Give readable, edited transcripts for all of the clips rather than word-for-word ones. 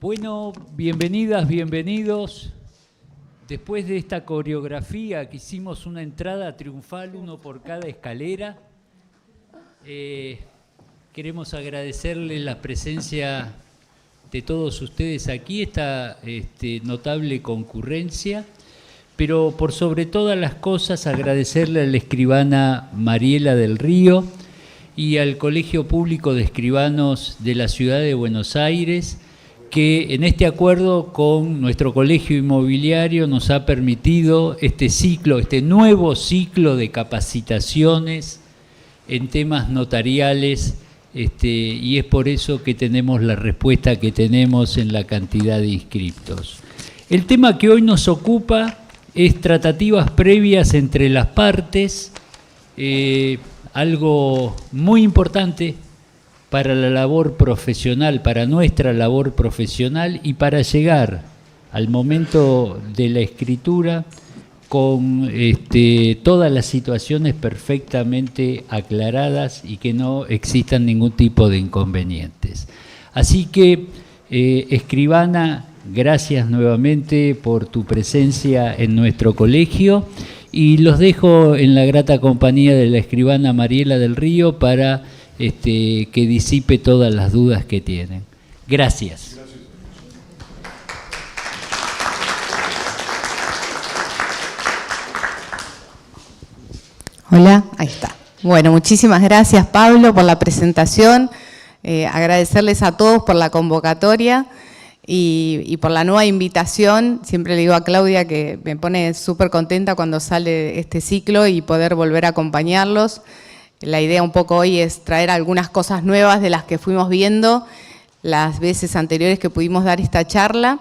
Bueno, bienvenidas, bienvenidos. Después de esta coreografía que hicimos una entrada triunfal, uno por cada escalera, queremos agradecerles la presencia de todos ustedes aquí, esta notable concurrencia, pero por sobre todas las cosas agradecerle a la escribana Mariela del Río y al Colegio Público de Escribanos de la Ciudad de Buenos Aires, que en este acuerdo con nuestro colegio inmobiliario nos ha permitido este nuevo ciclo de capacitaciones en temas notariales, y es por eso que tenemos la respuesta que tenemos en la cantidad de inscriptos. El tema que hoy nos ocupa es tratativas previas entre las partes, algo muy importante para la labor profesional, para nuestra labor profesional y para llegar al momento de la escritura con todas las situaciones perfectamente aclaradas y que no existan ningún tipo de inconvenientes. Así que, escribana, gracias nuevamente por tu presencia en nuestro colegio y los dejo en la grata compañía de la escribana Mariela del Río para que disipe todas las dudas que tienen. Gracias. Hola, ahí está. Bueno, muchísimas gracias, Pablo, por la presentación. Agradecerles a todos por la convocatoria y por la nueva invitación. Siempre le digo a Claudia que me pone súper contenta cuando sale este ciclo y poder volver a acompañarlos. La idea un poco hoy es traer algunas cosas nuevas de las que fuimos viendo las veces anteriores que pudimos dar esta charla.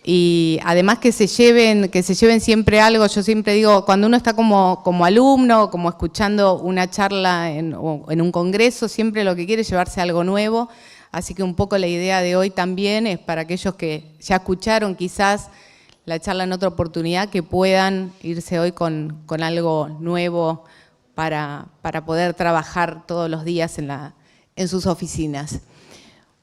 Y además que se lleven siempre algo. Yo siempre digo, cuando uno está como alumno, como escuchando una charla en un congreso, siempre lo que quiere es llevarse algo nuevo. Así que un poco la idea de hoy también es para aquellos que ya escucharon quizás la charla en otra oportunidad, que puedan irse hoy con algo nuevo para poder trabajar todos los días en sus oficinas.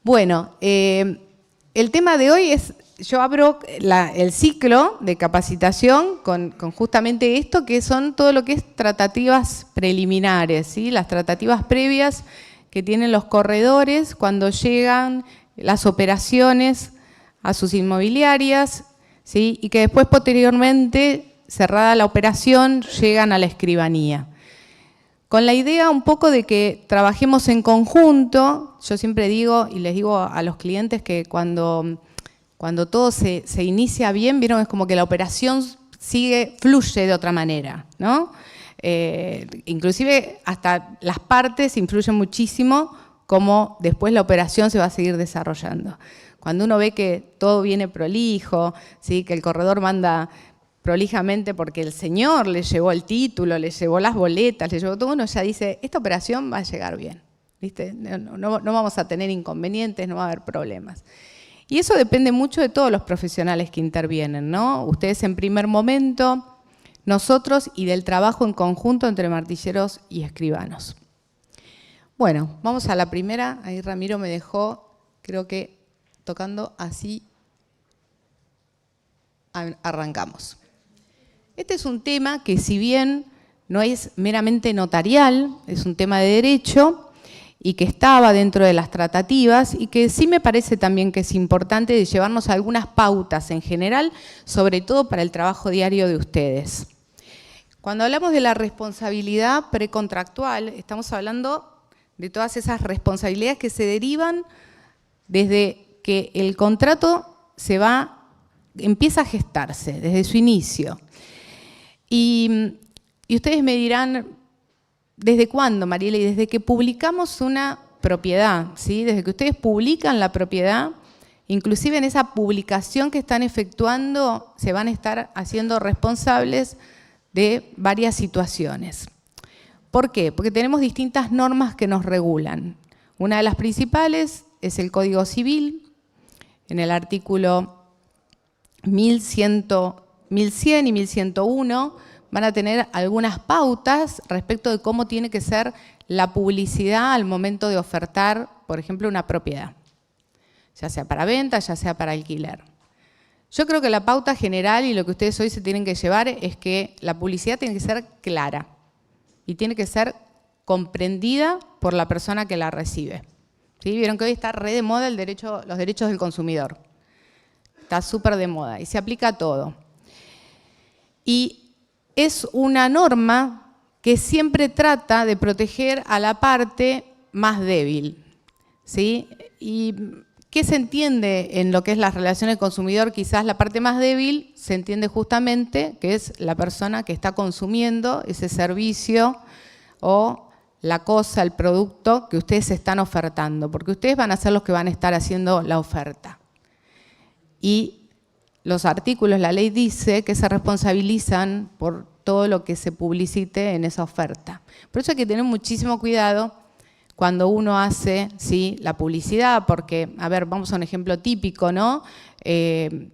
Bueno, el tema de hoy es, yo abro el ciclo de capacitación con justamente esto, que son todo lo que es tratativas preliminares, ¿sí? Las tratativas previas que tienen los corredores cuando llegan las operaciones a sus inmobiliarias, ¿sí? Y que después posteriormente, cerrada la operación, llegan a la escribanía. Con la idea un poco de que trabajemos en conjunto. Yo siempre digo y les digo a los clientes que cuando todo se inicia bien, vieron, es como que la operación fluye de otra manera, ¿no? Inclusive hasta las partes influyen muchísimo cómo después la operación se va a seguir desarrollando. Cuando uno ve que todo viene prolijo, ¿sí? Que el corredor manda prolijamente porque el señor le llevó el título, le llevó las boletas, le llevó todo, uno ya dice, esta operación va a llegar bien, ¿viste? No vamos a tener inconvenientes, no va a haber problemas. Y eso depende mucho de todos los profesionales que intervienen, ¿no? Ustedes en primer momento, nosotros, y del trabajo en conjunto entre martilleros y escribanos. Bueno, vamos a la primera. Ahí Ramiro me dejó, creo que tocando así, arrancamos. Este es un tema que, si bien no es meramente notarial, es un tema de derecho y que estaba dentro de las tratativas y que sí me parece también que es importante de llevarnos algunas pautas en general, sobre todo para el trabajo diario de ustedes. Cuando hablamos de la responsabilidad precontractual, estamos hablando de todas esas responsabilidades que se derivan desde que el contrato empieza a gestarse, desde su inicio. Y ustedes me dirán, ¿desde cuándo, Mariela? Y desde que publicamos una propiedad, ¿sí? Desde que ustedes publican la propiedad, inclusive en esa publicación que están efectuando, se van a estar haciendo responsables de varias situaciones. ¿Por qué? Porque tenemos distintas normas que nos regulan. Una de las principales es el Código Civil, en el artículo 1100 y 1101 van a tener algunas pautas respecto de cómo tiene que ser la publicidad al momento de ofertar, por ejemplo, una propiedad. ya sea para venta, ya sea para alquiler. Yo creo que la pauta general y lo que ustedes hoy se tienen que llevar es que la publicidad tiene que ser clara y tiene que ser comprendida por la persona que la recibe. ¿Sí? Vieron que hoy está re de moda los derechos del consumidor. Está súper de moda y se aplica a todo. Y es una norma que siempre trata de proteger a la parte más débil. ¿Sí? ¿Y qué se entiende en lo que es las relaciones consumidor? Quizás la parte más débil se entiende justamente que es la persona que está consumiendo ese servicio o la cosa, el producto que ustedes están ofertando, porque ustedes van a ser los que van a estar haciendo la oferta. Y los artículos, la ley dice que se responsabilizan por todo lo que se publicite en esa oferta. Por eso hay que tener muchísimo cuidado cuando uno hace, ¿sí?, la publicidad, porque, a ver, vamos a un ejemplo típico, ¿no?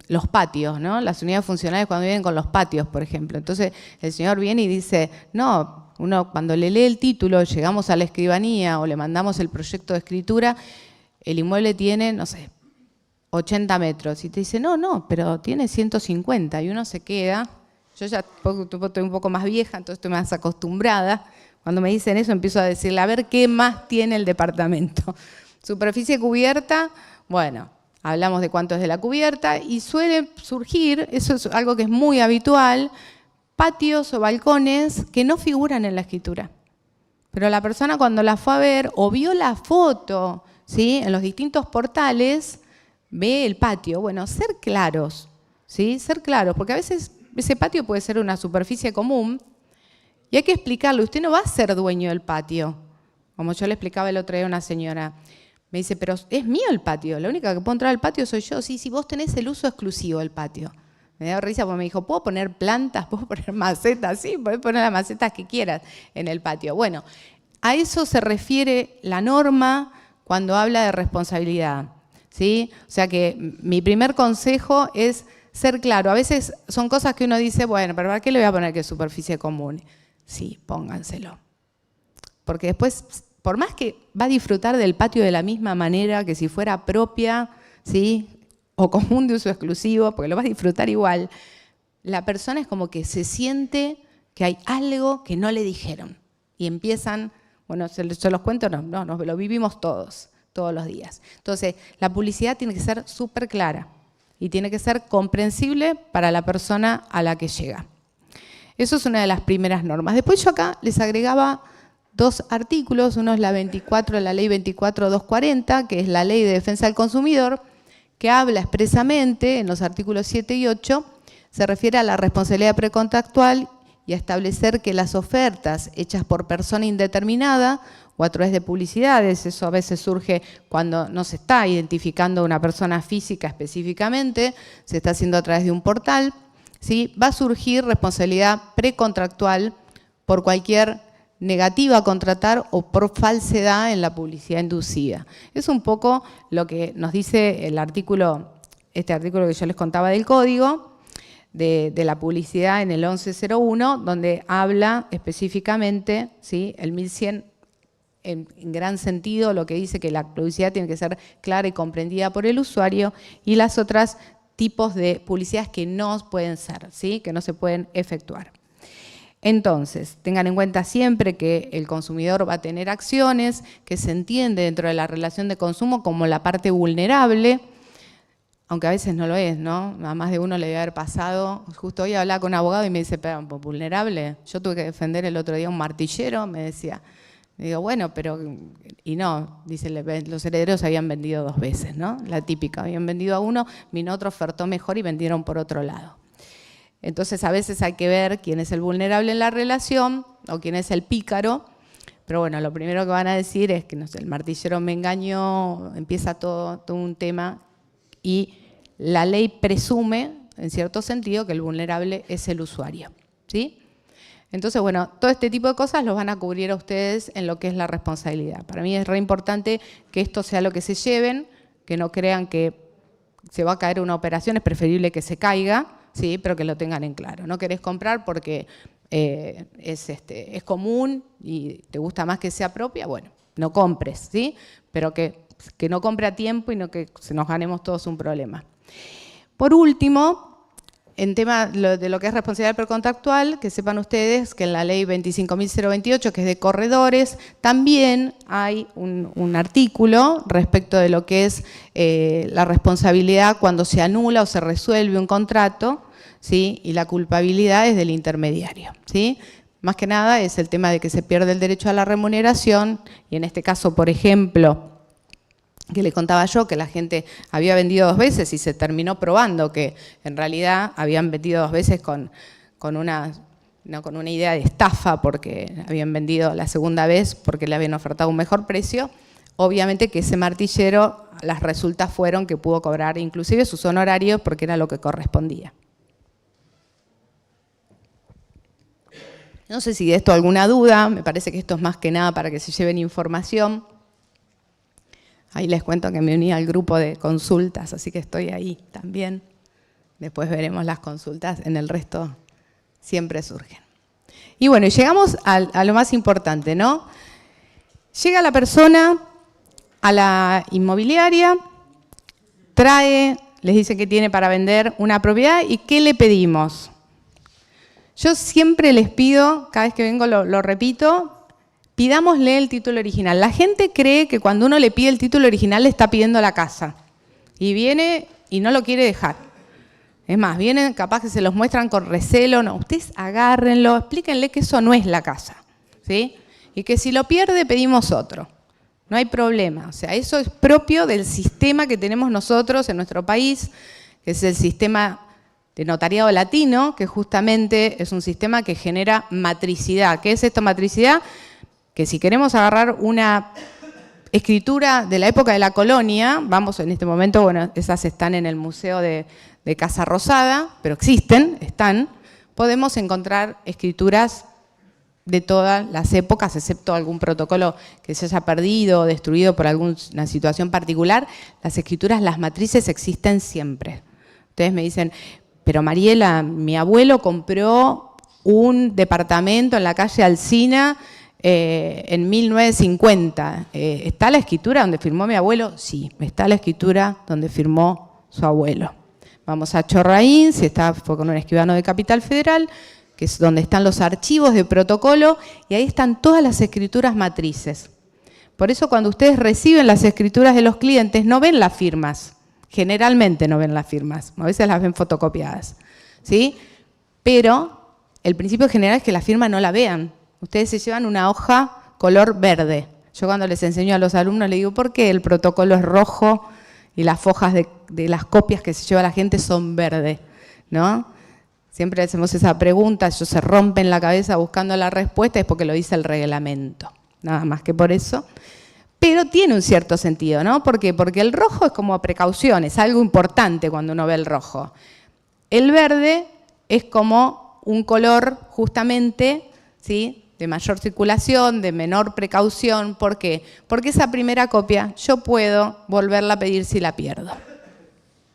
Los patios, ¿no? Las unidades funcionales cuando vienen con los patios, por ejemplo. Entonces, el señor viene y dice, no, uno cuando le lee el título, llegamos a la escribanía o le mandamos el proyecto de escritura, el inmueble tiene, no sé, 80 metros. Y te dice, no, pero tiene 150. Y uno se queda, yo ya estoy un poco más vieja, entonces estoy más acostumbrada. Cuando me dicen eso, empiezo a decirle, a ver, ¿qué más tiene el departamento? Superficie cubierta, bueno, hablamos de cuánto es de la cubierta y suele surgir, eso es algo que es muy habitual, patios o balcones que no figuran en la escritura. Pero la persona cuando la fue a ver o vio la foto, ¿sí?, en los distintos portales, ve el patio. Bueno, ser claros, ¿sí?, ser claros, porque a veces ese patio puede ser una superficie común y hay que explicarle, usted no va a ser dueño del patio. Como yo le explicaba el otro día a una señora, me dice, pero es mío el patio, la única que puedo entrar al patio soy yo. Sí, vos tenés el uso exclusivo del patio. Me dio risa porque me dijo, ¿puedo poner plantas? ¿Puedo poner macetas? Sí, podés poner las macetas que quieras en el patio. Bueno, a eso se refiere la norma cuando habla de responsabilidad, ¿sí? O sea que mi primer consejo es ser claro. A veces son cosas que uno dice, bueno, pero ¿para qué le voy a poner que es superficie común? Sí, pónganselo. Porque después, por más que va a disfrutar del patio de la misma manera que si fuera propia, ¿sí?, o común de uso exclusivo, porque lo vas a disfrutar igual, la persona es como que se siente que hay algo que no le dijeron. Y empiezan, bueno, se los cuento, no, lo vivimos todos los días. Entonces, la publicidad tiene que ser súper clara y tiene que ser comprensible para la persona a la que llega. Eso es una de las primeras normas. Después yo acá les agregaba 2 artículos. Uno es la ley 24.240, que es la ley de defensa del consumidor, que habla expresamente en los artículos 7 y 8, se refiere a la responsabilidad precontractual y a establecer que las ofertas hechas por persona indeterminada o a través de publicidades, eso a veces surge cuando no se está identificando una persona física específicamente, se está haciendo a través de un portal, ¿sí?, va a surgir responsabilidad precontractual por cualquier negativa a contratar o por falsedad en la publicidad inducida. Es un poco lo que nos dice el artículo, este artículo que yo les contaba del código de la publicidad en el 1101, donde habla específicamente, ¿sí?, el 1100 en gran sentido, lo que dice que la publicidad tiene que ser clara y comprendida por el usuario, y las otras tipos de publicidades que no pueden ser, ¿sí?, que no se pueden efectuar. Entonces, tengan en cuenta siempre que el consumidor va a tener acciones que se entiende dentro de la relación de consumo como la parte vulnerable, aunque a veces no lo es, ¿no? A más de uno le debe haber pasado. Justo hoy hablaba con un abogado y me dice, pero vulnerable, yo tuve que defender el otro día un martillero, me decía. Digo, bueno, pero, y no, dice, los herederos habían vendido 2 veces, ¿no? La típica, habían vendido a uno, vino otro, ofertó mejor y vendieron por otro lado. Entonces, a veces hay que ver quién es el vulnerable en la relación o quién es el pícaro, pero bueno, lo primero que van a decir es que, no sé, el martillero me engañó, empieza todo un tema y la ley presume, en cierto sentido, que el vulnerable es el usuario, ¿sí? Entonces, bueno, todo este tipo de cosas los van a cubrir a ustedes en lo que es la responsabilidad. Para mí es re importante que esto sea lo que se lleven, que no crean que se va a caer una operación, es preferible que se caiga, sí, pero que lo tengan en claro. No querés comprar porque es común y te gusta más que sea propia, bueno, no compres, ¿sí? Pero que que no compre a tiempo y no que nos ganemos todos un problema. Por último, en tema de lo que es responsabilidad precontractual, que sepan ustedes que en la ley 25.028, que es de corredores, también hay un artículo respecto de lo que es la responsabilidad cuando se anula o se resuelve un contrato, ¿sí? Y la culpabilidad es del intermediario, ¿sí? Más que nada es el tema de que se pierde el derecho a la remuneración y en este caso, por ejemplo, que le contaba yo que la gente había vendido 2 veces y se terminó probando que en realidad habían vendido 2 veces con una idea de estafa porque habían vendido la segunda vez porque le habían ofertado un mejor precio. Obviamente que ese martillero, las resultas fueron que pudo cobrar inclusive sus honorarios porque era lo que correspondía. No sé si de esto alguna duda, me parece que esto es más que nada para que se lleven información. Ahí les cuento que me uní al grupo de consultas, así que estoy ahí también. Después veremos las consultas, en el resto siempre surgen. Y bueno, llegamos a lo más importante, ¿no? Llega la persona a la inmobiliaria, les dice que tiene para vender una propiedad y ¿qué le pedimos? Yo siempre les pido, cada vez que vengo lo repito, pidámosle el título original. La gente cree que cuando uno le pide el título original le está pidiendo la casa. Y viene y no lo quiere dejar. Es más, vienen capaz que se los muestran con recelo. No, ustedes agárrenlo, explíquenle que eso no es la casa, ¿sí? Y que si lo pierde pedimos otro. No hay problema. O sea, eso es propio del sistema que tenemos nosotros en nuestro país, que es el sistema de notariado latino, que justamente es un sistema que genera matricidad. ¿Qué es esto, matricidad? Que si queremos agarrar una escritura de la época de la colonia, vamos en este momento, bueno, esas están en el Museo de Casa Rosada, pero existen, están, podemos encontrar escrituras de todas las épocas, excepto algún protocolo que se haya perdido o destruido por alguna situación particular. Las escrituras, las matrices existen siempre. Ustedes me dicen, pero Mariela, mi abuelo compró un departamento en la calle Alsina en 1950. ¿Está la escritura donde firmó mi abuelo? Sí, está la escritura donde firmó su abuelo. Vamos a Chorraín, fue con un escribano de Capital Federal, que es donde están los archivos de protocolo, y ahí están todas las escrituras matrices. Por eso cuando ustedes reciben las escrituras de los clientes, no ven las firmas. Generalmente no ven las firmas, a veces las ven fotocopiadas, ¿sí? Pero el principio general es que la firma no la vean. Ustedes se llevan una hoja color verde. Yo cuando les enseño a los alumnos les digo, ¿por qué el protocolo es rojo y las hojas de las copias que se lleva la gente son verde? ¿No? Siempre hacemos esa pregunta, ellos se rompen la cabeza buscando la respuesta, es porque lo dice el reglamento. Nada más que por eso. Pero tiene un cierto sentido, ¿no? ¿Por qué? Porque el rojo es como precaución, es algo importante cuando uno ve el rojo. El verde es como un color justamente, ¿sí?, de mayor circulación, de menor precaución. ¿Por qué? Porque esa primera copia yo puedo volverla a pedir si la pierdo,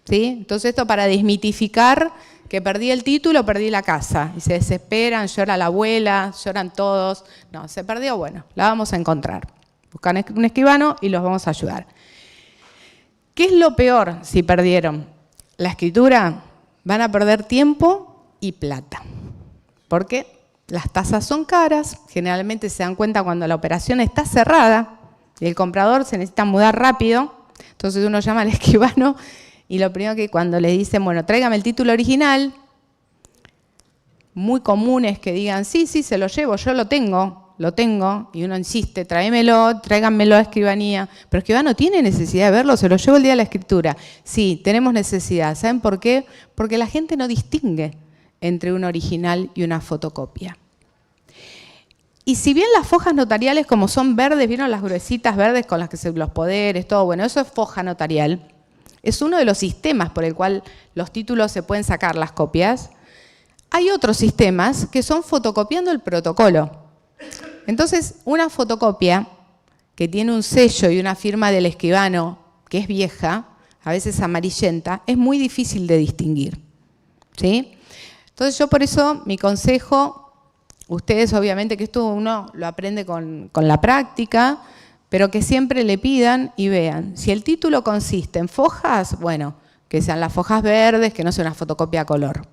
¿sí? Entonces esto para desmitificar que perdí el título, perdí la casa. Y se desesperan, llora la abuela, lloran todos. No, se perdió, bueno, la vamos a encontrar. Buscan un escribano y los vamos a ayudar. ¿Qué es lo peor si perdieron la escritura? Van a perder tiempo y plata. ¿Por qué? Las tasas son caras, generalmente se dan cuenta cuando la operación está cerrada y el comprador se necesita mudar rápido, entonces uno llama al escribano y lo primero que cuando le dicen, bueno, tráigame el título original, muy común es que digan, sí, se lo llevo, yo lo tengo, y uno insiste, tráiganmelo a escribanía, pero el escribano tiene necesidad de verlo, se lo llevo el día de la escritura. Sí, tenemos necesidad, ¿saben por qué? Porque la gente no distingue entre un original y una fotocopia. Y si bien las fojas notariales, como son verdes, ¿vieron las gruesitas verdes con las que los poderes, todo? Bueno, eso es foja notarial. Es uno de los sistemas por el cual los títulos se pueden sacar las copias. Hay otros sistemas que son fotocopiando el protocolo. Entonces, una fotocopia que tiene un sello y una firma del escribano que es vieja, a veces amarillenta, es muy difícil de distinguir, ¿sí? Entonces yo por eso, mi consejo, ustedes obviamente que esto uno lo aprende con la práctica, pero que siempre le pidan y vean. Si el título consiste en fojas, bueno, que sean las fojas verdes, que no sea una fotocopia a color.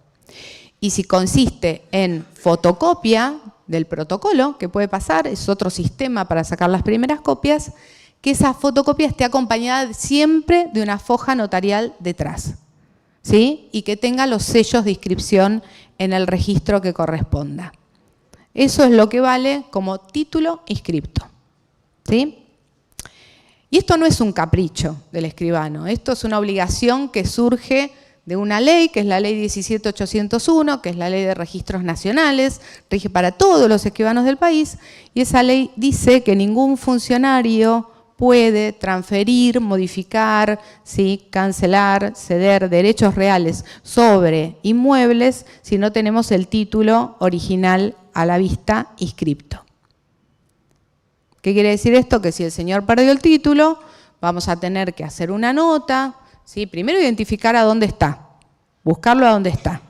Y si consiste en fotocopia del protocolo, que puede pasar, es otro sistema para sacar las primeras copias, que esa fotocopia esté acompañada siempre de una foja notarial detrás, ¿sí? Y que tenga los sellos de inscripción en el registro que corresponda. Eso es lo que vale como título inscripto, ¿sí? Y esto no es un capricho del escribano, esto es una obligación que surge de una ley, que es la ley 17.801, que es la ley de registros nacionales, rige para todos los escribanos del país, y esa ley dice que ningún funcionario puede transferir, modificar, ¿sí?, cancelar, ceder derechos reales sobre inmuebles si no tenemos el título original a la vista inscripto. ¿Qué quiere decir esto? Que si el señor perdió el título, vamos a tener que hacer una nota, ¿sí? Primero identificar a dónde está, buscarlo a dónde está.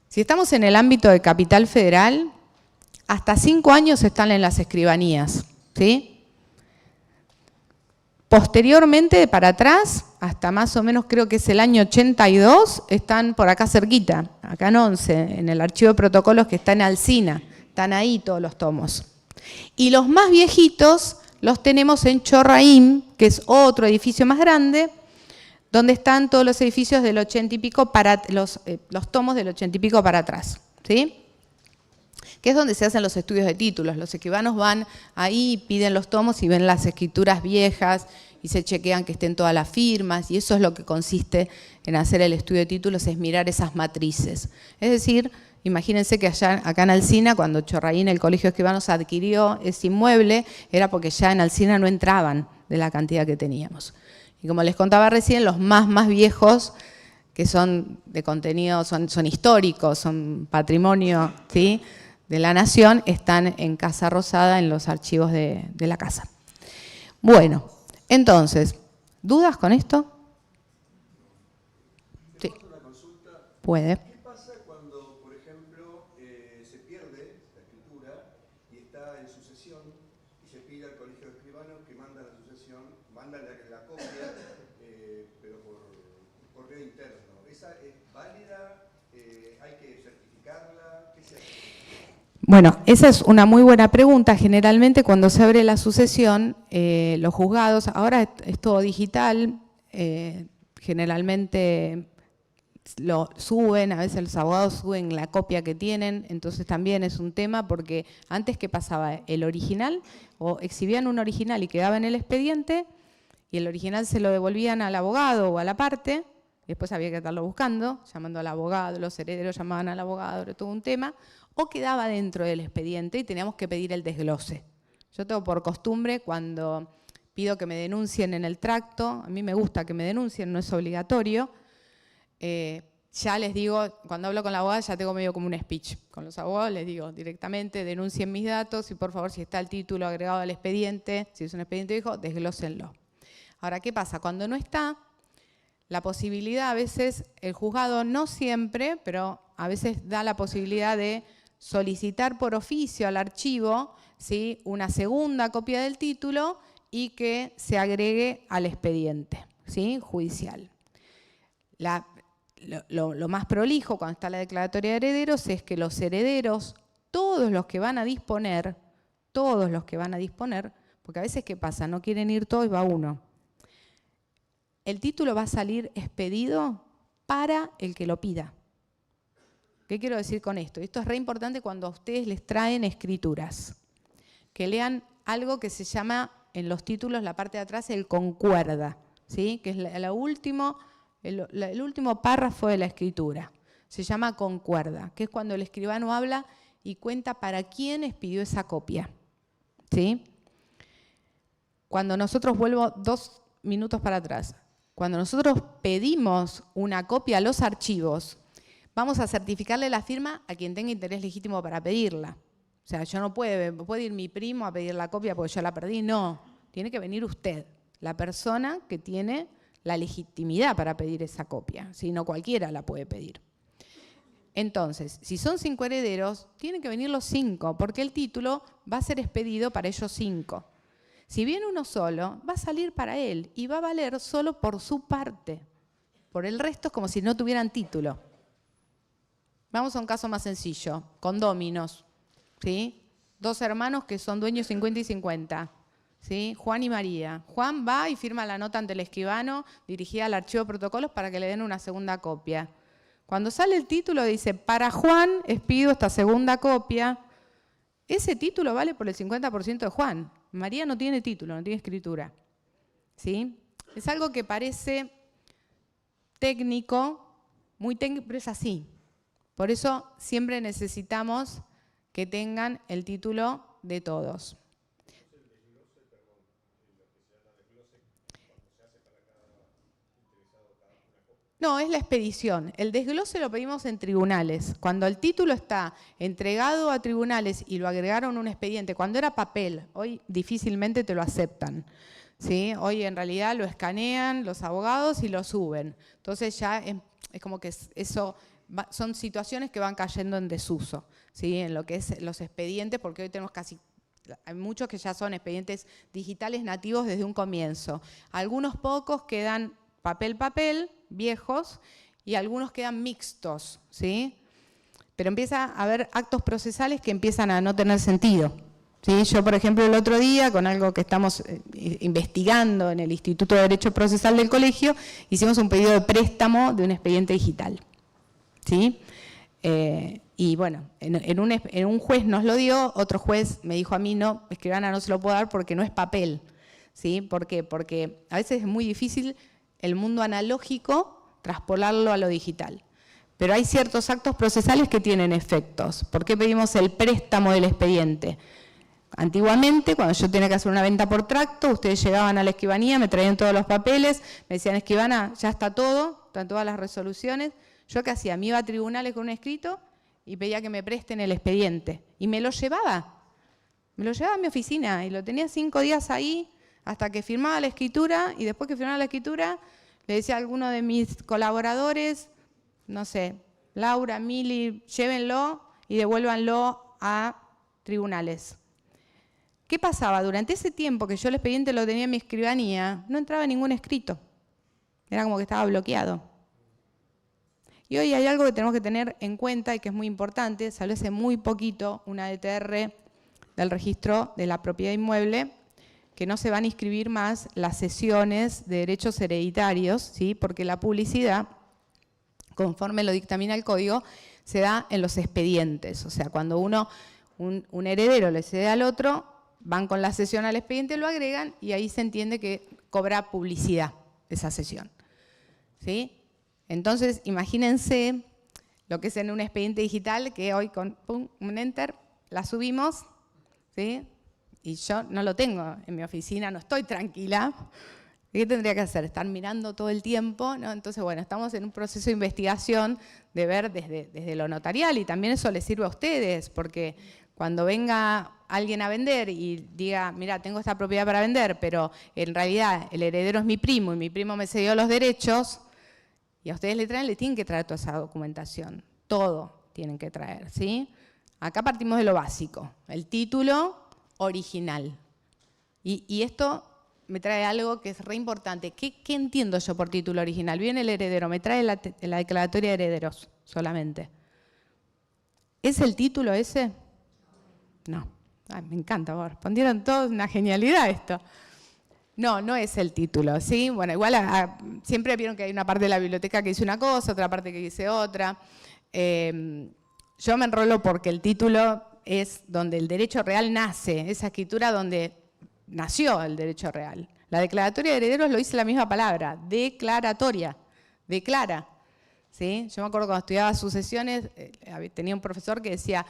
Si estamos en el ámbito de Capital Federal, hasta 5 años están en las escribanías, ¿sí? Posteriormente, para atrás, hasta más o menos creo que es el año 82, están por acá cerquita, acá en 11, en el archivo de protocolos que está en Alsina, están ahí todos los tomos. Y los más viejitos los tenemos en Chorraín, que es otro edificio más grande, donde están todos los edificios del 80 y pico, los tomos del 80 y pico para atrás, ¿sí? Que es donde se hacen los estudios de títulos. Los escribanos van ahí, piden los tomos y ven las escrituras viejas y se chequean que estén todas las firmas, y eso es lo que consiste en hacer el estudio de títulos, es mirar esas matrices. Es decir, imagínense que acá en Alsina, cuando Chorraín, el Colegio de Escribanos, adquirió ese inmueble, era porque ya en Alsina no entraban de la cantidad que teníamos. Y como les contaba recién, los más viejos, que son de contenido, son históricos, son patrimonio, ¿sí?, de la Nación, están en Casa Rosada, en los archivos de la casa. Bueno, entonces, ¿dudas con esto? Sí. Puede. ¿Qué pasa cuando, por ejemplo, se pierde la escritura y está en sucesión y se pide al Colegio de Escribanos que manda la sucesión, manda la copia, pero por correo interno? ¿Esa es válida? ¿Hay que certificarla? ¿Qué se hace? Bueno, esa es una muy buena pregunta. Generalmente cuando se abre la sucesión, los juzgados, ahora es todo digital, generalmente lo suben, a veces los abogados suben la copia que tienen, entonces también es un tema porque antes, ¿qué pasaba? El original, o exhibían un original y quedaba en el expediente, y el original se lo devolvían al abogado o a la parte, después había que estarlo buscando, llamando al abogado, los herederos llamaban al abogado, era todo un tema, o quedaba dentro del expediente y teníamos que pedir el desglose. Yo tengo por costumbre, cuando pido que me denuncien en el tracto, a mí me gusta que me denuncien, no es obligatorio, ya les digo, cuando hablo con la abogada ya tengo medio como un speech. Con los abogados les digo directamente, denuncien mis datos y por favor, si está el título agregado al expediente, si es un expediente viejo, desglósenlo. Ahora, ¿qué pasa? Cuando no está, la posibilidad a veces, el juzgado no siempre, pero a veces da la posibilidad de solicitar por oficio al archivo, ¿sí?, una segunda copia del título y que se agregue al expediente, ¿sí?, judicial. Lo más prolijo cuando está la declaratoria de herederos es que los herederos, todos los que van a disponer, porque a veces ¿qué pasa? No quieren ir todos y va uno. El título va a salir expedido para el que lo pida. ¿Qué quiero decir con esto? Esto es re importante cuando a ustedes les traen escrituras. Que lean algo que se llama, en los títulos, la parte de atrás, el concuerda, ¿sí?, que es el último párrafo de la escritura. Se llama concuerda, que es cuando el escribano habla y cuenta para quién expidió esa copia, ¿sí? Cuando nosotros, vuelvo 2 minutos para atrás, cuando nosotros pedimos una copia a los archivos, vamos a certificarle la firma a quien tenga interés legítimo para pedirla. O sea, yo no puede ir mi primo a pedir la copia porque yo la perdí, no. Tiene que venir usted, la persona que tiene la legitimidad para pedir esa copia, si no cualquiera la puede pedir. Entonces, si son 5 herederos, tienen que venir los 5, porque el título va a ser expedido para ellos 5. Si viene uno solo, va a salir para él y va a valer solo por su parte. Por el resto es como si no tuvieran título. Vamos a un caso más sencillo, condóminos, ¿sí? 2 hermanos que son dueños 50 y 50, ¿sí? Juan y María. Juan va y firma la nota ante el escribano dirigida al archivo de protocolos para que le den una segunda copia. Cuando sale el título dice, para Juan expido esta segunda copia. Ese título vale por el 50% de Juan. María no tiene título, no tiene escritura, ¿sí? Es algo que parece técnico, muy técnico, pero es así. Por eso siempre necesitamos que tengan el título de todos. No, es la expedición. El desglose lo pedimos en tribunales. Cuando el título está entregado a tribunales y lo agregaron a un expediente, cuando era papel, hoy difícilmente te lo aceptan, ¿sí? Hoy en realidad lo escanean los abogados y lo suben. Entonces ya es como que eso son situaciones que van cayendo en desuso, ¿sí? En lo que es los expedientes, porque hoy tenemos hay muchos que ya son expedientes digitales nativos desde un comienzo. Algunos pocos quedan papel, viejos, y algunos quedan mixtos, ¿sí? Pero empieza a haber actos procesales que empiezan a no tener sentido, ¿sí? Yo, por ejemplo, el otro día, con algo que estamos investigando en el Instituto de Derecho Procesal del colegio, hicimos un pedido de préstamo de un expediente digital, ¿sí? Y bueno, en un juez nos lo dio, otro juez me dijo a mí, no, escribana, no se lo puedo dar porque no es papel, ¿sí? ¿Por qué? Porque a veces es muy difícil el mundo analógico traspolarlo a lo digital. Pero hay ciertos actos procesales que tienen efectos. ¿Por qué pedimos el préstamo del expediente? Antiguamente, cuando yo tenía que hacer una venta por tracto, ustedes llegaban a la escribanía, me traían todos los papeles, me decían, escribana, ya está todo, están todas las resoluciones. ¿Yo qué hacía? Me iba a tribunales con un escrito y pedía que me presten el expediente. Y me lo llevaba. Me lo llevaba a mi oficina y lo tenía 5 días ahí hasta que firmaba la escritura, y después que firmaba la escritura le decía a alguno de mis colaboradores, no sé, Laura, Mili, llévenlo y devuélvanlo a tribunales. ¿Qué pasaba? Durante ese tiempo que yo el expediente lo tenía en mi escribanía, no entraba ningún escrito. Era como que estaba bloqueado. Y hoy hay algo que tenemos que tener en cuenta y que es muy importante. Salió hace muy poquito una DTR del registro de la propiedad inmueble, que no se van a inscribir más las cesiones de derechos hereditarios, ¿sí? Porque la publicidad, conforme lo dictamina el código, se da en los expedientes. O sea, cuando un heredero le cede al otro, van con la cesión al expediente, lo agregan y ahí se entiende que cobra publicidad esa cesión, ¿sí? Entonces, imagínense lo que es en un expediente digital, que hoy con un enter la subimos, ¿sí? Y yo no lo tengo en mi oficina, no estoy tranquila. ¿Qué tendría que hacer? Estar mirando todo el tiempo, ¿no? Entonces, bueno, estamos en un proceso de investigación de ver desde lo notarial, y también eso les sirve a ustedes, porque cuando venga alguien a vender y diga, mira, tengo esta propiedad para vender, pero en realidad el heredero es mi primo y mi primo me cedió los derechos, y a ustedes le tienen que traer toda esa documentación. Todo tienen que traer, ¿sí? Acá partimos de lo básico, el título original. Y esto me trae algo que es re importante. ¿Qué entiendo yo por título original? Viene el heredero, me trae la declaratoria de herederos solamente. ¿Es el título ese? No. Ay, me encanta, respondieron todos, una genialidad esto. No, no es el título, ¿sí? Bueno, igual siempre vieron que hay una parte de la biblioteca que dice una cosa, otra parte que dice otra. Yo me enrolo porque el título es donde el derecho real nace, esa escritura donde nació el derecho real. La declaratoria de herederos lo dice la misma palabra, declaratoria, declara, ¿sí? Yo me acuerdo cuando estudiaba sucesiones, tenía un profesor que decía,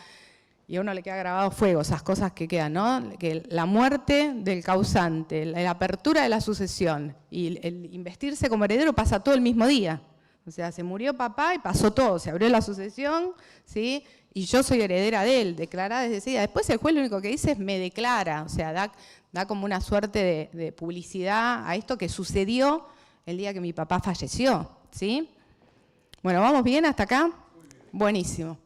y a uno le queda grabado fuego, esas cosas que quedan, ¿no? Que la muerte del causante, la apertura de la sucesión y el investirse como heredero pasa todo el mismo día. O sea, se murió papá y pasó todo, se abrió la sucesión, ¿sí? Y yo soy heredera de él, declarada desde ese día. Después el juez lo único que dice es me declara, o sea, da como una suerte de publicidad a esto que sucedió el día que mi papá falleció, ¿sí? Bueno, ¿vamos bien hasta acá? Buenísimo.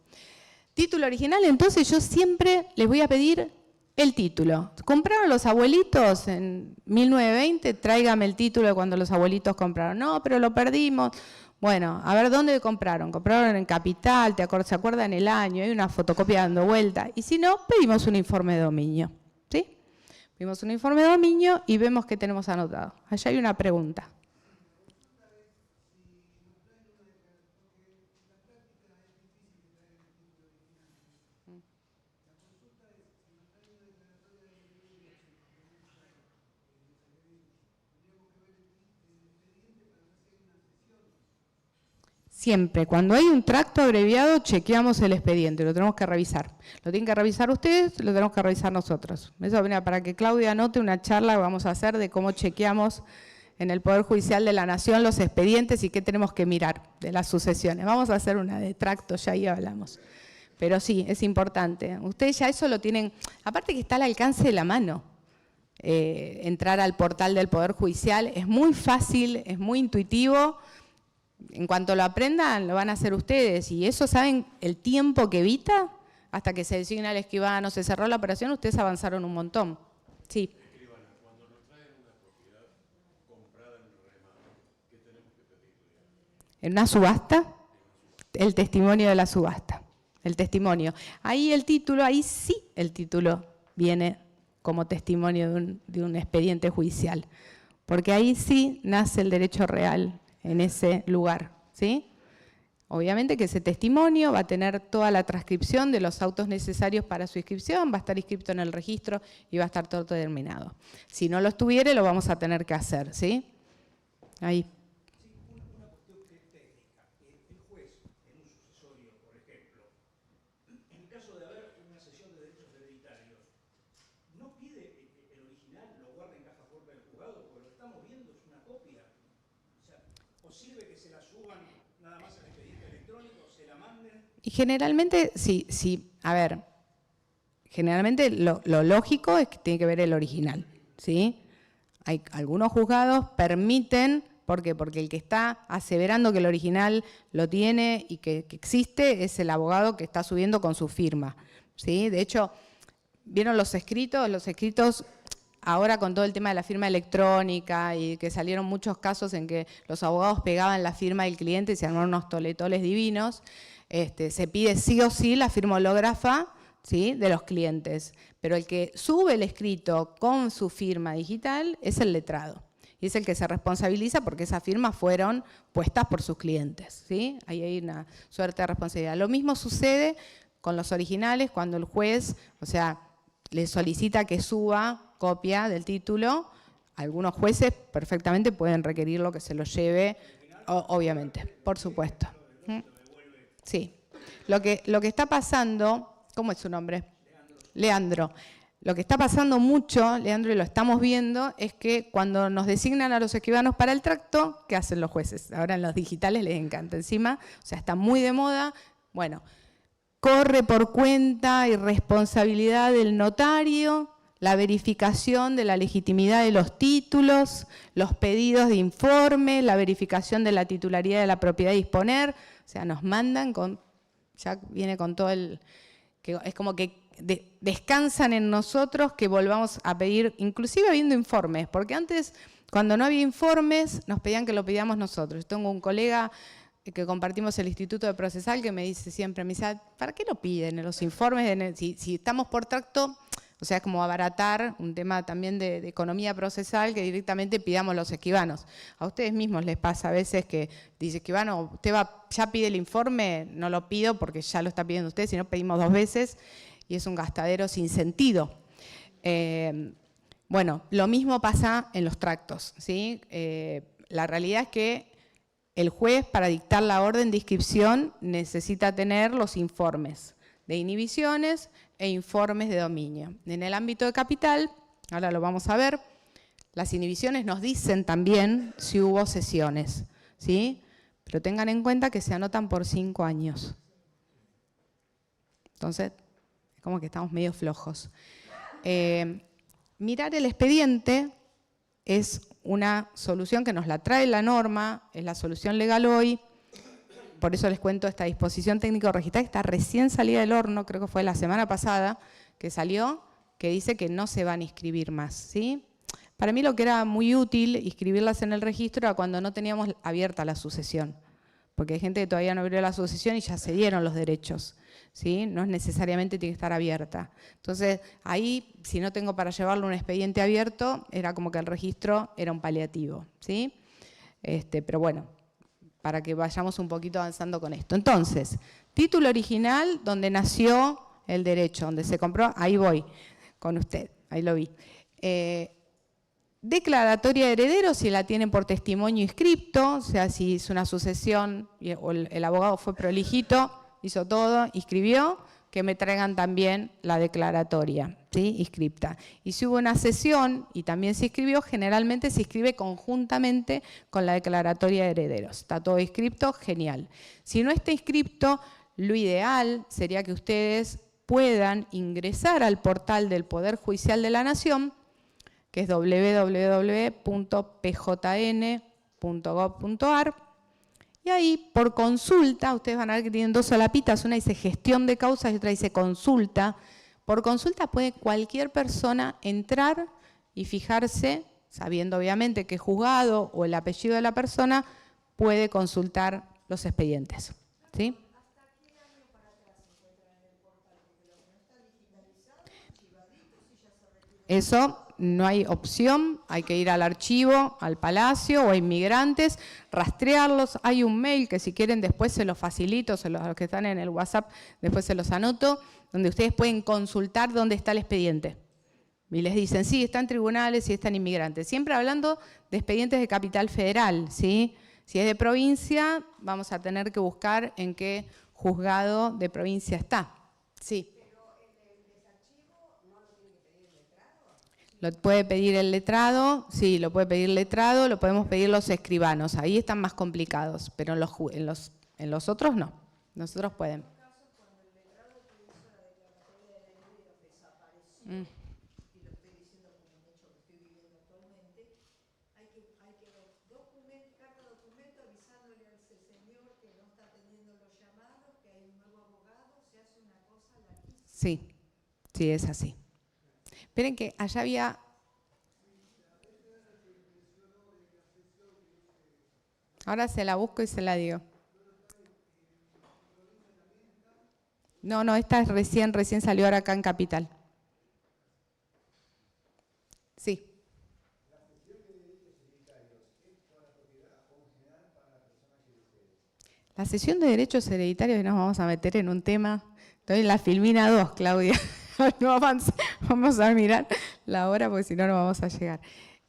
Título original, entonces yo siempre les voy a pedir El título. ¿Compraron los abuelitos en 1920? Tráigame el título de cuando los abuelitos compraron. No, pero lo perdimos. Bueno, a ver, ¿dónde compraron? Compraron en Capital, ¿se acuerdan el año? Hay una fotocopia dando vuelta. Y si no, pedimos un informe de dominio. ¿Sí? Pedimos un informe de dominio y vemos qué tenemos anotado. Allá hay una pregunta. Siempre, cuando hay un tracto abreviado, chequeamos el expediente, lo tenemos que revisar. Lo tienen que revisar ustedes, lo tenemos que revisar nosotros. Eso viene para que Claudia anote una charla que vamos a hacer de cómo chequeamos en el Poder Judicial de la Nación los expedientes y qué tenemos que mirar de las sucesiones. Vamos a hacer una de tracto, ya ahí hablamos. Pero sí, es importante. Ustedes ya eso lo tienen, aparte que está al alcance de la mano. Entrar al portal del Poder Judicial es muy fácil, es muy intuitivo. En cuanto lo aprendan, lo van a hacer ustedes. Y eso, ¿saben el tiempo que evita? Hasta que se designa el escribano, se cerró la operación, ustedes avanzaron un montón. Sí. Escribana, cuando nos traen una propiedad comprada en remate, ¿qué tenemos que pedirle? En una subasta, el testimonio de la subasta. El testimonio. Ahí el título, ahí sí el título viene como testimonio de un expediente judicial. Porque ahí sí nace el derecho real en ese lugar, ¿sí? Obviamente que ese testimonio va a tener toda la transcripción de los autos necesarios para su inscripción, va a estar inscrito en el registro y va a estar todo determinado. Si no lo estuviere, lo vamos a tener que hacer, ¿sí? Ahí. Sí, una cuestión técnica. El juez, en un sucesorio, por ejemplo, en el caso de haber una cesión de derechos hereditarios, no pide el original, lo guarda en caja fuerte del juzgado, porque lo que estamos viendo es una copia. ¿O sirve que se la suban nada más al expediente electrónico, se la manden? Y generalmente, sí, a ver, generalmente lo lógico es que tiene que ver el original, ¿sí? Hay algunos juzgados permiten, ¿por qué? Porque el que está aseverando que el original lo tiene y que existe es el abogado que está subiendo con su firma, ¿sí? De hecho, ¿vieron los escritos? Los escritos... Ahora con todo el tema de la firma electrónica y que salieron muchos casos en que los abogados pegaban la firma del cliente y se armaron unos toletoles divinos, se pide sí o sí la firma hológrafa, ¿sí?, de los clientes. Pero el que sube el escrito con su firma digital es el letrado. Y es el que se responsabiliza porque esas firmas fueron puestas por sus clientes, ¿sí? Ahí hay una suerte de responsabilidad. Lo mismo sucede con los originales cuando el juez, o sea, le solicita que suba copia del título. Algunos jueces perfectamente pueden requerirlo que se lo lleve, obviamente, por supuesto. Sí. Lo que está pasando, ¿cómo es su nombre? Leandro. Lo que está pasando mucho, Leandro, y lo estamos viendo, es que cuando nos designan a los escribanos para el tracto, ¿qué hacen los jueces? Ahora en los digitales les encanta encima, o sea, está muy de moda. Bueno, corre por cuenta y responsabilidad del notario la verificación de la legitimidad de los títulos, los pedidos de informe, la verificación de la titularidad de la propiedad a disponer. O sea, nos mandan con, ya viene con todo el, que es como que descansan en nosotros que volvamos a pedir, inclusive habiendo informes, porque antes, cuando no había informes, nos pedían que lo pidiéramos nosotros. Tengo un colega que compartimos el Instituto de Procesal que me dice siempre, me dice, ¿para qué lo piden los informes? Si estamos por tracto, o sea, es como abaratar un tema también de economía procesal que directamente pidamos los escribanos. A ustedes mismos les pasa a veces que dice, escribano, usted ya pide el informe, no lo pido porque ya lo está pidiendo usted, sino pedimos 2 veces y es un gastadero sin sentido. Bueno, lo mismo pasa en los tractos, ¿sí? La realidad es que el juez, para dictar la orden de inscripción, necesita tener los informes de inhibiciones e informes de dominio. En el ámbito de capital, ahora lo vamos a ver, las inhibiciones nos dicen también si hubo sesiones, ¿sí? Pero tengan en cuenta que se anotan por 5 años. Entonces, es como que estamos medio flojos. Mirar el expediente es una solución que nos la trae la norma, es la solución legal hoy. Por eso les cuento esta disposición técnico registrada que está recién salida del horno, creo que fue la semana pasada que salió, que dice que no se van a inscribir más, ¿sí? Para mí lo que era muy útil inscribirlas en el registro era cuando no teníamos abierta la sucesión, porque hay gente que todavía no abrió la sucesión y ya se dieron los derechos, ¿sí? No es necesariamente tiene que estar abierta. Entonces, ahí, si no tengo para llevarlo un expediente abierto, era como que el registro era un paliativo, ¿sí? Pero bueno, para que vayamos un poquito avanzando con esto. Entonces, título original, donde nació el derecho, donde se compró, ahí voy con usted, ahí lo vi. Declaratoria de herederos, si la tienen por testimonio inscripto, o sea, si es una sucesión o el abogado fue prolijito, hizo todo, inscribió, que me traigan también la declaratoria, ¿sí? Inscripta. Y si hubo una sesión y también se inscribió, generalmente se inscribe conjuntamente con la declaratoria de herederos. Está todo inscripto, genial. Si no está inscripto, lo ideal sería que ustedes puedan ingresar al portal del Poder Judicial de la Nación, que es www.pjn.gov.ar, y ahí, por consulta, ustedes van a ver que tienen dos solapitas, una dice gestión de causas y otra dice consulta. Por consulta puede cualquier persona entrar y fijarse, sabiendo obviamente que juzgado o el apellido de la persona, puede consultar los expedientes, ¿sí? Eso no hay opción, hay que ir al archivo, al Palacio o a Inmigrantes, rastrearlos. Hay un mail que si quieren después se los facilito, los que están en el WhatsApp, después se los anoto, donde ustedes pueden consultar dónde está el expediente. Y les dicen, sí, está en tribunales, sí, está en Inmigrantes. Siempre hablando de expedientes de Capital Federal, ¿sí? Si es de provincia, vamos a tener que buscar en qué juzgado de provincia está. Sí. Lo puede pedir el letrado, sí, lo puede pedir el letrado, lo podemos pedir los escribanos, ahí están más complicados, pero en los otros no, nosotros pueden. Sí, sí, es así. Esperen que allá había... Ahora se la busco y se la digo. No, esta es recién salió ahora acá en Capital. Sí. La cesión de derechos hereditarios, nos vamos a meter en un tema. Estoy en la Filmina 2, Claudia. No avance, vamos a mirar la hora porque si no, no vamos a llegar.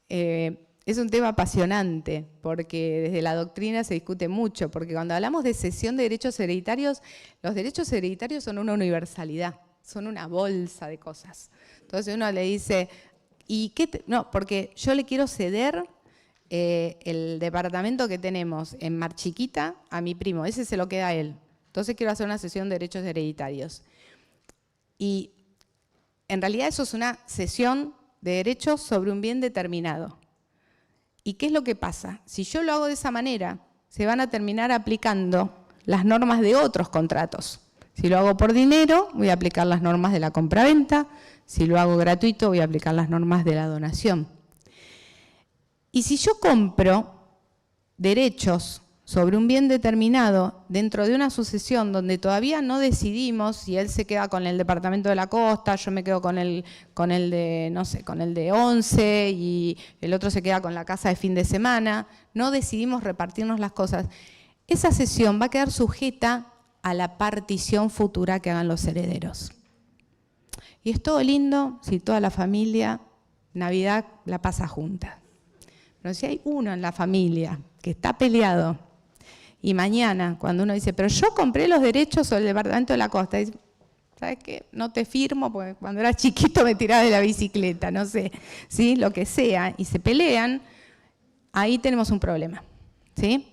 Es un tema apasionante porque desde la doctrina se discute mucho, porque cuando hablamos de cesión de derechos hereditarios, los derechos hereditarios son una universalidad, son una bolsa de cosas. Entonces uno le dice, ¿y qué? No, porque yo le quiero ceder el departamento que tenemos en Mar Chiquita a mi primo, ese se lo queda a él. Entonces quiero hacer una cesión de derechos hereditarios. Y en realidad eso es una cesión de derechos sobre un bien determinado. ¿Y qué es lo que pasa? Si yo lo hago de esa manera, se van a terminar aplicando las normas de otros contratos. Si lo hago por dinero, voy a aplicar las normas de la compraventa. Si lo hago gratuito, voy a aplicar las normas de la donación. Y si yo compro derechos sobre un bien determinado dentro de una sucesión donde todavía no decidimos si él se queda con el departamento de la costa, yo me quedo con el de, no sé, con el de 11 y el otro se queda con la casa de fin de semana, no decidimos repartirnos las cosas, esa cesión va a quedar sujeta a la partición futura que hagan los herederos. Y es todo lindo si toda la familia Navidad la pasa junta. Pero si hay uno en la familia que está peleado, y mañana, cuando uno dice, pero yo compré los derechos sobre el departamento de la costa, dice, ¿sabes qué? No te firmo porque cuando era chiquito me tiraba de la bicicleta, no sé, ¿sí? Lo que sea, y se pelean, ahí tenemos un problema, ¿sí?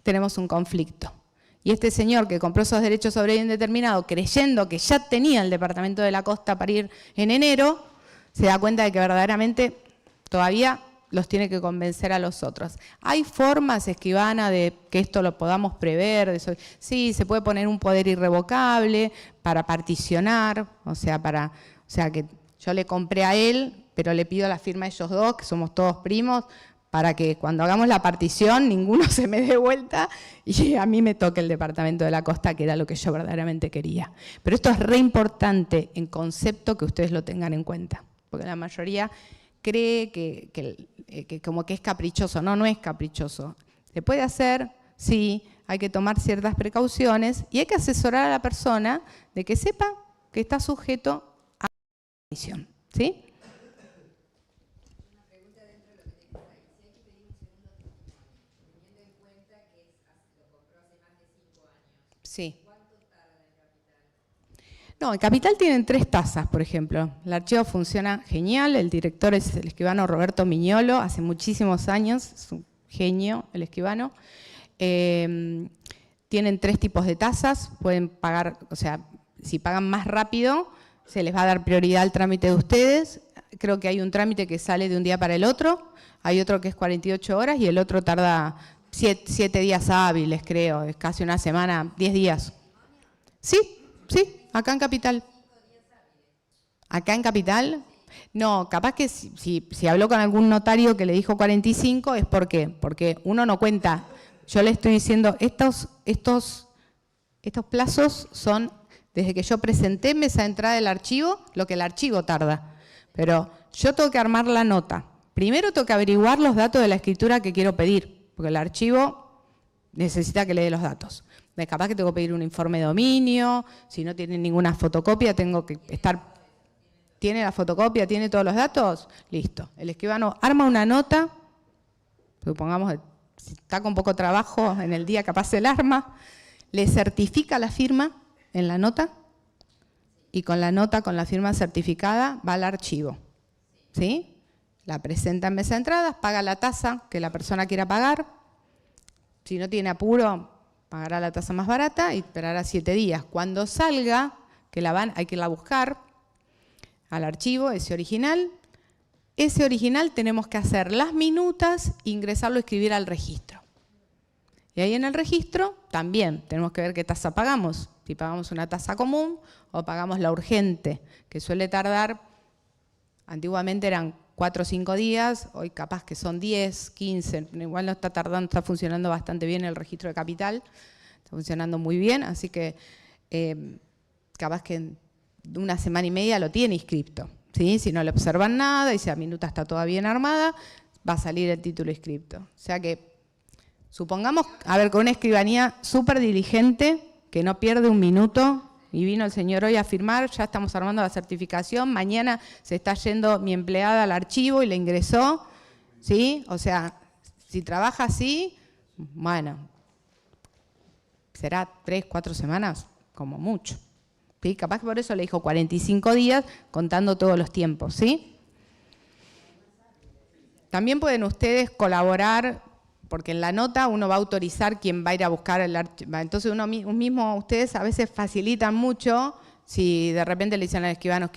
Tenemos un conflicto. Y este señor que compró esos derechos sobre bien determinado, creyendo que ya tenía el departamento de la costa para ir en enero, se da cuenta de que verdaderamente todavía los tiene que convencer a los otros. ¿Hay formas, escribana, de que esto lo podamos prever? Sí, se puede poner un poder irrevocable para particionar, o sea, que Yo le compré a él, pero le pido la firma a ellos dos, que somos todos primos, para que cuando hagamos la partición ninguno se me dé vuelta y a mí me toque el departamento de la costa, que era lo que yo verdaderamente quería. Pero esto es re importante en concepto que ustedes lo tengan en cuenta, porque la mayoría cree que como que es caprichoso. No, no es caprichoso. Se puede hacer, sí, hay que tomar ciertas precauciones y hay que asesorar a la persona de que sepa que está sujeto a la comisión, ¿sí? Sí. No, en Capital tienen 3 tasas, por ejemplo. El archivo funciona genial, el director es el escribano Roberto Miñolo, hace muchísimos años, es un genio el escribano. Tienen 3 tipos de tasas, pueden pagar, o sea, si pagan más rápido, se les va a dar prioridad al trámite de ustedes. Creo que hay un trámite que sale de un día para el otro, hay otro que es 48 horas y el otro tarda 7 días hábiles, creo, es casi una semana, 10 días. Sí, sí, acá en Capital. ¿Acá en Capital? No, capaz que si habló con algún notario que le dijo 45, es porque uno no cuenta. Yo le estoy diciendo, estos plazos son desde que yo presenté mesa de entrada del archivo, lo que el archivo tarda. Pero yo tengo que armar la nota. Primero tengo que averiguar los datos de la escritura que quiero pedir, porque el archivo necesita que le dé los datos. Capaz que tengo que pedir un informe de dominio, si no tiene ninguna fotocopia, tengo que estar... ¿Tiene la fotocopia? ¿Tiene todos los datos? Listo. El escribano arma una nota, supongamos, si está con poco trabajo en el día, capaz el arma, le certifica la firma en la nota y con la nota, con la firma certificada, va al archivo. ¿Sí? La presenta en mesa de entradas, paga la tasa que la persona quiera pagar. Si no tiene apuro, pagará la tasa más barata y esperará 7 días. Cuando salga, que hay que irla a buscar al archivo, ese original tenemos que hacer las minutas e ingresarlo a escribir al registro. Y ahí en el registro también tenemos que ver qué tasa pagamos. Si pagamos una tasa común o pagamos la urgente, que suele tardar, antiguamente eran 4 o 5 días, hoy capaz que son 10, 15, igual no está tardando, está funcionando bastante bien el registro de Capital, está funcionando muy bien, así que capaz que en una semana y media lo tiene inscripto, ¿sí? Si no le observan nada y si la minuta está toda bien armada, va a salir el título inscripto. O sea que, supongamos, a ver, con una escribanía súper diligente, que no pierde un minuto, y vino el señor hoy a firmar, ya estamos armando la certificación, mañana se está yendo mi empleada al archivo y le ingresó, ¿sí? O sea, si trabaja así, bueno, será 3, 4 semanas, como mucho. ¿Sí? Capaz que por eso le dijo 45 días, contando todos los tiempos, ¿sí? También pueden ustedes colaborar, porque en la nota uno va a autorizar quién va a ir a buscar el archivo. Entonces ustedes a veces facilitan mucho, si de repente le dicen al escribano,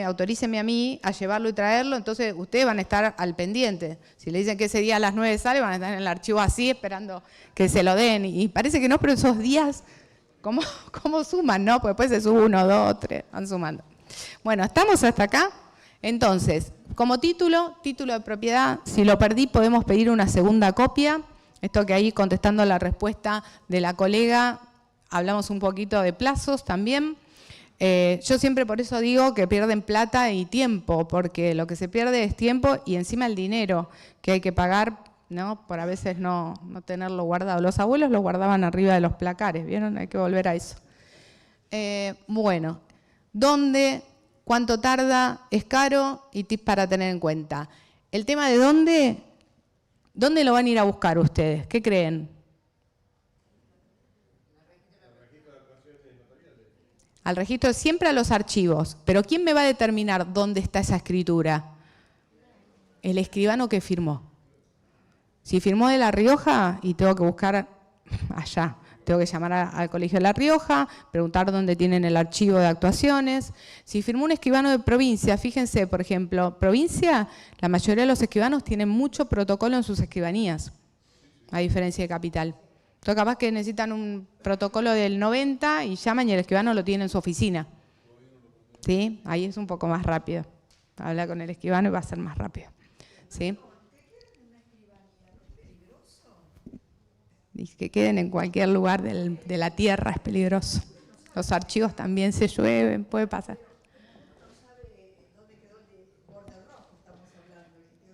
autoríceme a mí a llevarlo y traerlo, entonces ustedes van a estar al pendiente. Si le dicen que ese día a las 9 sale, van a estar en el archivo así esperando que se lo den. Y parece que no, pero esos días, ¿cómo suman, no? Pues después se sube 1, 2, 3, van sumando. Bueno, ¿estamos hasta acá? Entonces, como título de propiedad, si lo perdí podemos pedir una segunda copia. Esto que ahí contestando la respuesta de la colega, hablamos un poquito de plazos también. Yo siempre por eso digo que pierden plata y tiempo, porque lo que se pierde es tiempo y encima el dinero que hay que pagar, ¿no? Por a veces no tenerlo guardado. Los abuelos lo guardaban arriba de los placares, ¿vieron? Hay que volver a eso. Bueno, ¿dónde? ¿Cuánto tarda? ¿Es caro? Y tips para tener en cuenta. El tema de ¿dónde lo van a ir a buscar ustedes? ¿Qué creen? Al registro, siempre a los archivos. Pero ¿quién me va a determinar dónde está esa escritura? El escribano que firmó. Si firmó de La Rioja y tengo que buscar allá. Tengo que llamar al Colegio de La Rioja, preguntar dónde tienen el archivo de actuaciones. Si firmó un escribano de provincia, fíjense, por ejemplo, provincia, la mayoría de los escribanos tienen mucho protocolo en sus escribanías, a diferencia de Capital. Entonces capaz que necesitan un protocolo del 90 y llaman y el escribano lo tiene en su oficina. ¿sí? Ahí es un poco más rápido. Habla con el escribano y va a ser más rápido, ¿sí? Y que queden en cualquier lugar de la tierra es peligroso. Los archivos también se llueven, puede pasar.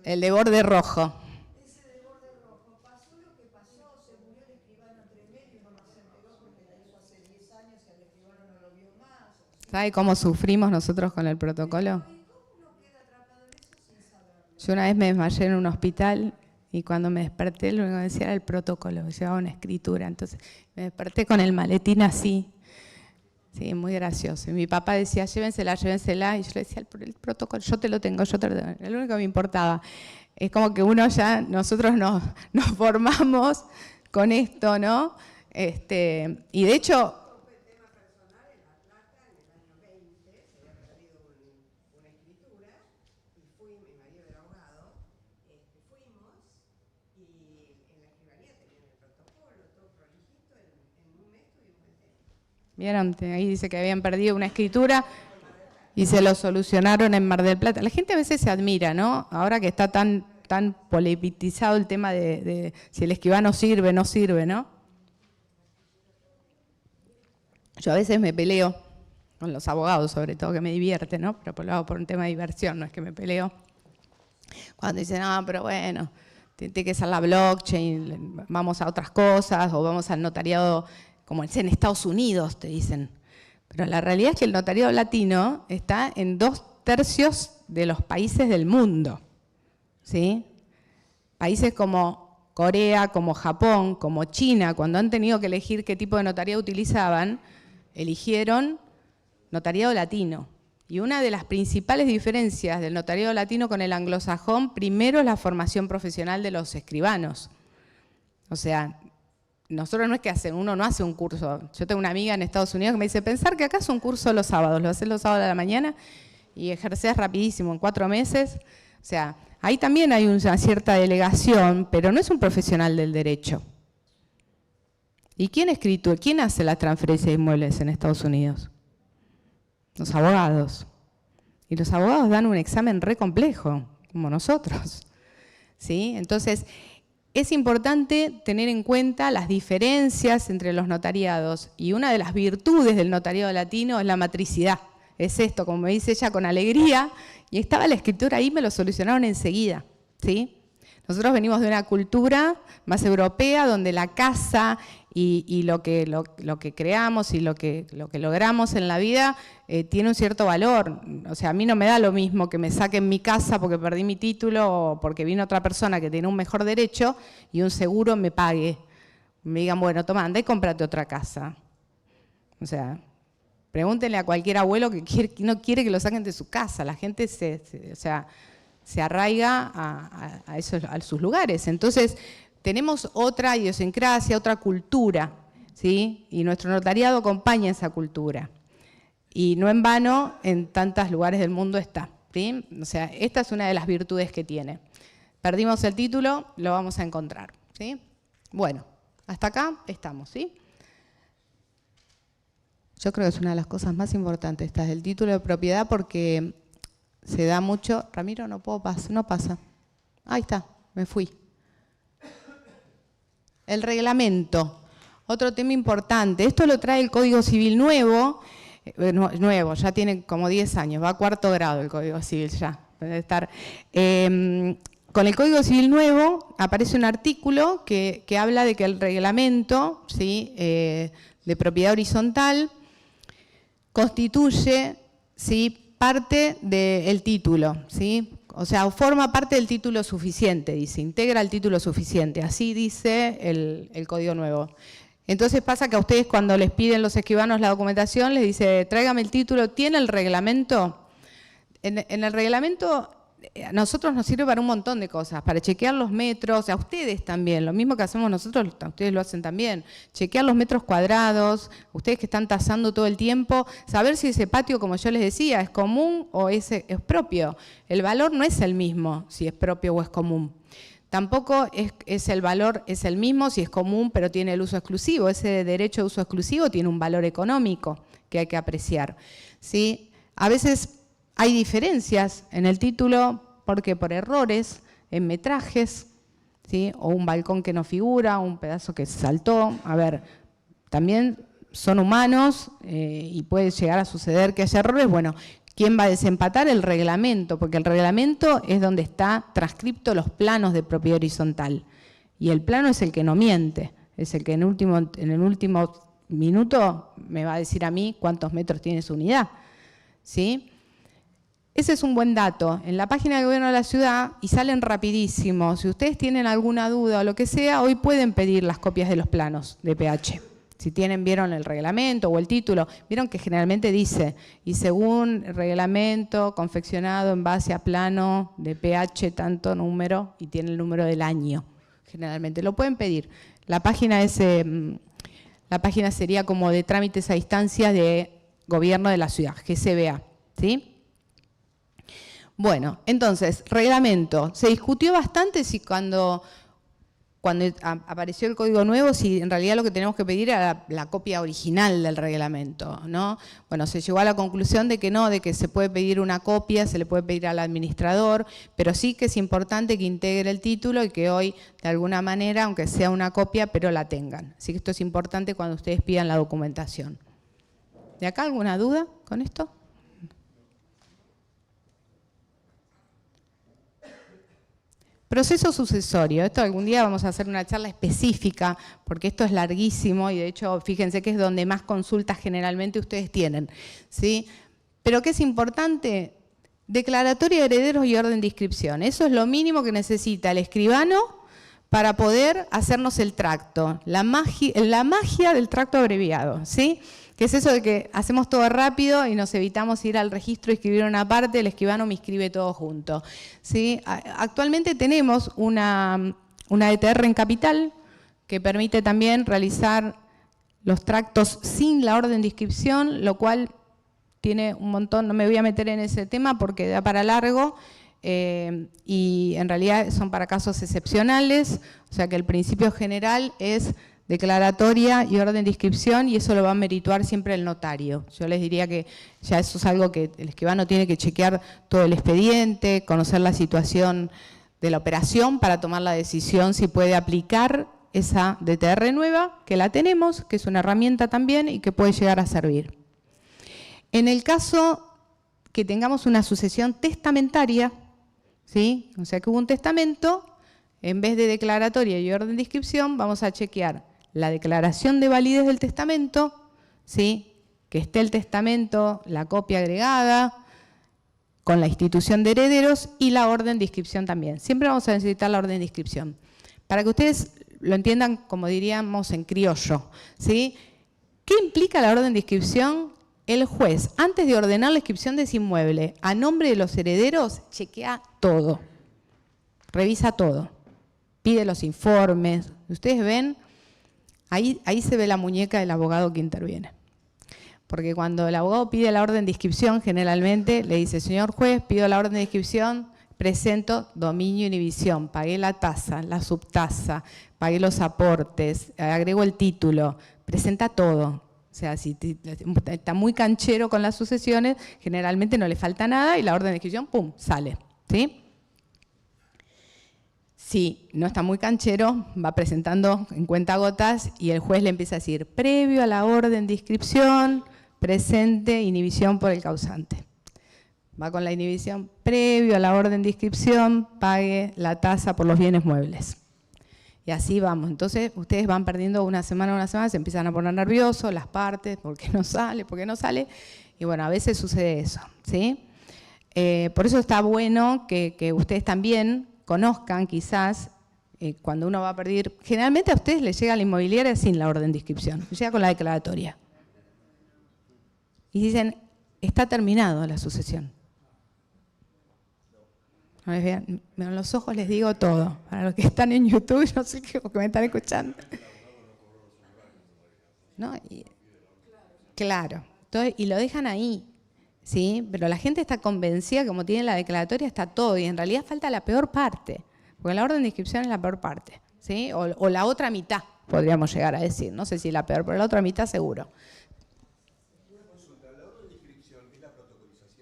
El de borde rojo. Ese de borde rojo, pasó lo que pasó, se murió el escribano entre medio y no se enteró porque la hizo hace 10 años y al escribano no lo vio más. ¿Sabe cómo sufrimos nosotros con el protocolo? ¿Y cómo uno queda atrapado en eso sin saberlo? Yo una vez me desmayé en un hospital y cuando me desperté lo único que decía era el protocolo, llevaba una escritura. Entonces me desperté con el maletín así. Sí, muy gracioso. Y mi papá decía, llévensela, llévensela. Y yo le decía, el protocolo, yo te lo tengo, yo te lo tengo. Lo único que me importaba. Es como que uno ya, nosotros nos formamos con esto, ¿no? Y de hecho... El tema personal en La Plata, en el año 20, se había perdido una escritura y mi marido era abogado, fuimos y en la escribanía tenían el protocolo, todo prolijito, en un mes tuvimos el tema. ¿Vieron? Ahí dice que habían perdido una escritura y se lo solucionaron en Mar del Plata. La gente a veces se admira, ¿no? Ahora que está tan politizado el tema de si el escribano sirve o no sirve, ¿no? Yo a veces me peleo con los abogados, sobre todo, que me divierte, ¿no? Pero lo hago por un tema de diversión, no es que me peleo. Cuando dicen, pero bueno, tiene que ser la blockchain, vamos a otras cosas, o vamos al notariado, como es en Estados Unidos, te dicen. Pero la realidad es que el notariado latino está en 2/3 de los países del mundo, ¿sí? Países como Corea, como Japón, como China, cuando han tenido que elegir qué tipo de notariado utilizaban, eligieron notariado latino. Y una de las principales diferencias del notariado latino con el anglosajón, primero es la formación profesional de los escribanos. O sea, nosotros no es que uno no hace un curso. Yo tengo una amiga en Estados Unidos que me dice, pensar que acá es un curso los sábados, lo haces los sábados a la mañana y ejerces rapidísimo, en 4 meses. O sea, ahí también hay una cierta delegación, pero no es un profesional del derecho. ¿Y quién hace la transferencia de inmuebles en Estados Unidos? Los abogados. Y los abogados dan un examen re complejo, como nosotros, ¿sí? Entonces, es importante tener en cuenta las diferencias entre los notariados. Y una de las virtudes del notariado latino es la matricidad. Es esto, como me dice ella, con alegría. Y estaba la escritura ahí, me lo solucionaron enseguida, ¿sí? Nosotros venimos de una cultura más europea, donde la casa y lo que creamos y lo que logramos en la vida tiene un cierto valor. O sea, a mí no me da lo mismo que me saquen mi casa porque perdí mi título o porque vino otra persona que tiene un mejor derecho y un seguro me pague. Me digan, bueno, toma, anda y cómprate otra casa. O sea, pregúntenle a cualquier abuelo que no quiere que lo saquen de su casa. La gente se arraiga a sus lugares. Entonces, tenemos otra idiosincrasia, otra cultura, ¿sí? Y nuestro notariado acompaña esa cultura. Y no en vano, en tantos lugares del mundo está, ¿sí? O sea, esta es una de las virtudes que tiene. Perdimos el título, lo vamos a encontrar, ¿sí? Bueno, hasta acá estamos, ¿sí? Yo creo que es una de las cosas más importantes, esta del título de propiedad, porque se da mucho. Ramiro, no pasa. Ahí está, me fui. El reglamento, otro tema importante. Esto lo trae el Código Civil nuevo, ya tiene como 10 años, va a 4º grado el Código Civil ya, debe estar. Con el Código Civil nuevo aparece un artículo que habla de que el reglamento, ¿sí? De propiedad horizontal constituye, ¿sí? Parte del título, ¿sí? O sea, forma parte del título suficiente, dice, integra el título suficiente, así dice el Código Nuevo. Entonces pasa que a ustedes cuando les piden los escribanos la documentación, les dice, tráigame el título, ¿tiene el reglamento? En el reglamento a nosotros nos sirve para un montón de cosas, para chequear los metros, a ustedes también, lo mismo que hacemos nosotros, ustedes lo hacen también, chequear los metros cuadrados, ustedes que están tasando todo el tiempo, saber si ese patio, como yo les decía, es común o es propio. El valor no es el mismo si es propio o es común. Tampoco es el valor, es el mismo si es común, pero tiene el uso exclusivo. Ese derecho de uso exclusivo tiene un valor económico que hay que apreciar, ¿sí? A veces hay diferencias en el título porque por errores, en metrajes, ¿sí? O un balcón que no figura, un pedazo que saltó. A ver, también son humanos y puede llegar a suceder que haya errores. Bueno, ¿quién va a desempatar? El reglamento, porque el reglamento es donde está transcripto los planos de propiedad horizontal. Y el plano es el que no miente, es el que en el último minuto me va a decir a mí cuántos metros tiene su unidad, ¿sí? Ese es un buen dato. En la página del gobierno de la ciudad, y salen rapidísimo, si ustedes tienen alguna duda o lo que sea, hoy pueden pedir las copias de los planos de pH. Si vieron el reglamento o el título, vieron que generalmente dice, y según el reglamento confeccionado en base a plano de pH tanto número, y tiene el número del año. Generalmente lo pueden pedir. La página sería como de trámites a distancia de gobierno de la ciudad, GCBA, ¿sí? Bueno, entonces, reglamento. Se discutió bastante si cuando apareció el código nuevo, si en realidad lo que tenemos que pedir era la copia original del reglamento, ¿no? Bueno, se llegó a la conclusión de que no, de que se puede pedir una copia, se le puede pedir al administrador, pero sí que es importante que integre el título y que hoy, de alguna manera, aunque sea una copia, pero la tengan. Así que esto es importante cuando ustedes pidan la documentación. ¿De acá alguna duda con esto? Proceso sucesorio. Esto algún día vamos a hacer una charla específica, porque esto es larguísimo y de hecho, fíjense que es donde más consultas generalmente ustedes tienen, ¿sí? Pero ¿qué es importante? Declaratoria de herederos y orden de inscripción. Eso es lo mínimo que necesita el escribano para poder hacernos el tracto. La magia del tracto abreviado, ¿sí? Que es eso de que hacemos todo rápido y nos evitamos ir al registro y escribir una parte, el escribano me escribe todo junto, ¿sí? Actualmente tenemos una DTR en capital que permite también realizar los tractos sin la orden de inscripción, lo cual tiene un montón, no me voy a meter en ese tema porque da para largo, y en realidad son para casos excepcionales, o sea que el principio general es declaratoria y orden de inscripción, y eso lo va a merituar siempre el notario. Yo les diría que ya eso es algo que el escribano tiene que chequear todo el expediente, conocer la situación de la operación para tomar la decisión si puede aplicar esa DTR nueva, que la tenemos, que es una herramienta también y que puede llegar a servir. En el caso que tengamos una sucesión testamentaria, ¿sí? O sea que hubo un testamento, en vez de declaratoria y orden de inscripción, vamos a chequear la declaración de validez del testamento, ¿sí? Que esté el testamento, la copia agregada, con la institución de herederos y la orden de inscripción también. Siempre vamos a necesitar la orden de inscripción. Para que ustedes lo entiendan, como diríamos en criollo, ¿sí? ¿Qué implica la orden de inscripción? El juez, antes de ordenar la inscripción de ese inmueble a nombre de los herederos, chequea todo, revisa todo, pide los informes. Ustedes ven, ahí se ve la muñeca del abogado que interviene. Porque cuando el abogado pide la orden de inscripción, generalmente le dice, señor juez, pido la orden de inscripción, presento dominio e inhibición, pagué la tasa, la subtasa, pagué los aportes, agrego el título, presenta todo. O sea, si está muy canchero con las sucesiones, generalmente no le falta nada y la orden de inscripción, ¡pum!, sale, ¿sí? Si no está muy canchero, va presentando en cuentagotas y el juez le empieza a decir, previo a la orden de inscripción, presente inhibición por el causante. Va con la inhibición, previo a la orden de inscripción, pague la tasa por los bienes muebles. Y así vamos. Entonces, ustedes van perdiendo una semana, se empiezan a poner nerviosos, las partes, ¿por qué no sale? ¿Por qué no sale? Y bueno, a veces sucede eso, ¿sí? Por eso está bueno que ustedes también conozcan, quizás, cuando uno va a pedir, generalmente a ustedes les llega la inmobiliaria sin la orden de inscripción, llega con la declaratoria. Y dicen, está terminado la sucesión. No les vean, en los ojos les digo todo. Para los que están en YouTube, no sé qué, que me están escuchando. ¿No? Claro. Entonces, y lo dejan ahí, ¿sí? Pero la gente está convencida, como tiene la declaratoria, está todo. Y en realidad falta la peor parte. Porque la orden de inscripción es la peor parte, ¿sí? O la otra mitad, podríamos llegar a decir. No sé si la peor, pero la otra mitad seguro. Una consulta, ¿la orden de inscripción es la protocolización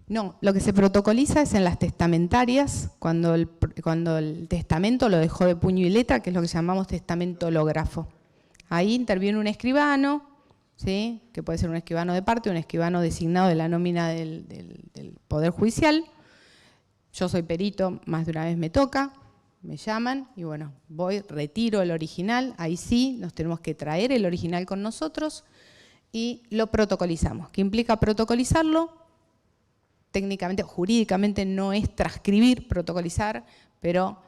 No, lo que se protocoliza es en las testamentarias, cuando el testamento lo dejó de puño y letra, que es lo que llamamos testamento hológrafo. Ahí interviene un escribano, ¿sí? Que puede ser un escribano de parte, un escribano designado de la nómina del Poder Judicial. Yo soy perito, más de una vez me toca, me llaman y bueno, voy, retiro el original, ahí sí nos tenemos que traer el original con nosotros y lo protocolizamos. ¿Qué implica protocolizarlo? Técnicamente, jurídicamente no es transcribir, protocolizar, pero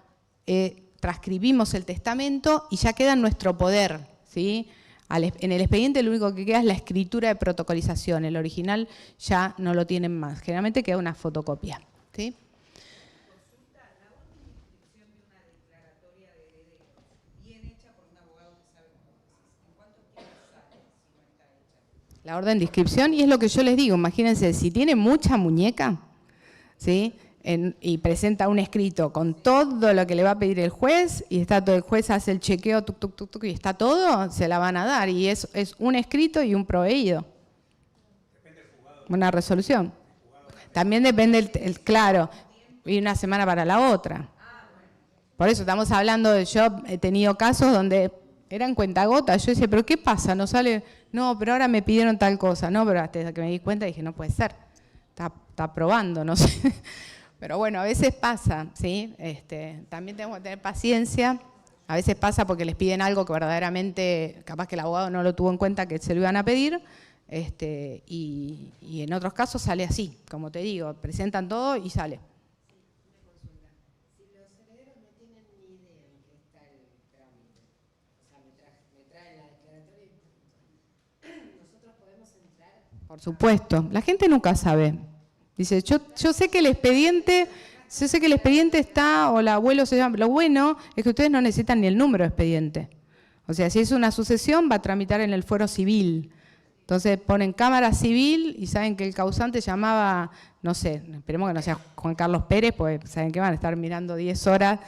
transcribimos el testamento y ya queda en nuestro poder, ¿sí? En el expediente lo único que queda es la escritura de protocolización, el original ya no lo tienen más, generalmente queda una fotocopia, ¿sí? Consulta, la orden de inscripción de una declaratoria de herederos, bien hecha por un abogado que sabe cómo es, ¿en cuánto tiempo sale si no está hecha? La orden de inscripción, y es lo que yo les digo, imagínense, si tiene mucha muñeca, ¿sí? Y presenta un escrito con todo lo que le va a pedir el juez, y está todo, el juez hace el chequeo, tuc, tuc, tuc, tuc, y está todo, se la van a dar, y es un escrito y un proveído. Depende del juzgado. Una resolución. También depende, claro, y una semana para la otra. Por eso estamos hablando de, yo he tenido casos donde eran cuentagotas, yo decía, pero ¿qué pasa? No sale, no, pero ahora me pidieron tal cosa, no, pero hasta que me di cuenta dije, no puede ser, está probando, no sé. Pero bueno, a veces pasa, ¿sí? También tenemos que tener paciencia, a veces pasa porque les piden algo que verdaderamente, capaz que el abogado no lo tuvo en cuenta que se lo iban a pedir, y en otros casos sale así, como te digo, presentan todo y sale. Si los herederos no tienen ni idea en qué está el trámite, o sea, me traen la declaratoria y nosotros podemos entrar. Por supuesto, la gente nunca sabe. Dice, yo sé que el expediente está, o el abuelo se llama, lo bueno es que ustedes no necesitan ni el número de expediente. O sea, si es una sucesión, va a tramitar en el fuero civil. Entonces ponen cámara civil y saben que el causante llamaba, no sé, esperemos que no sea Juan Carlos Pérez, porque saben que van a estar mirando 10 horas,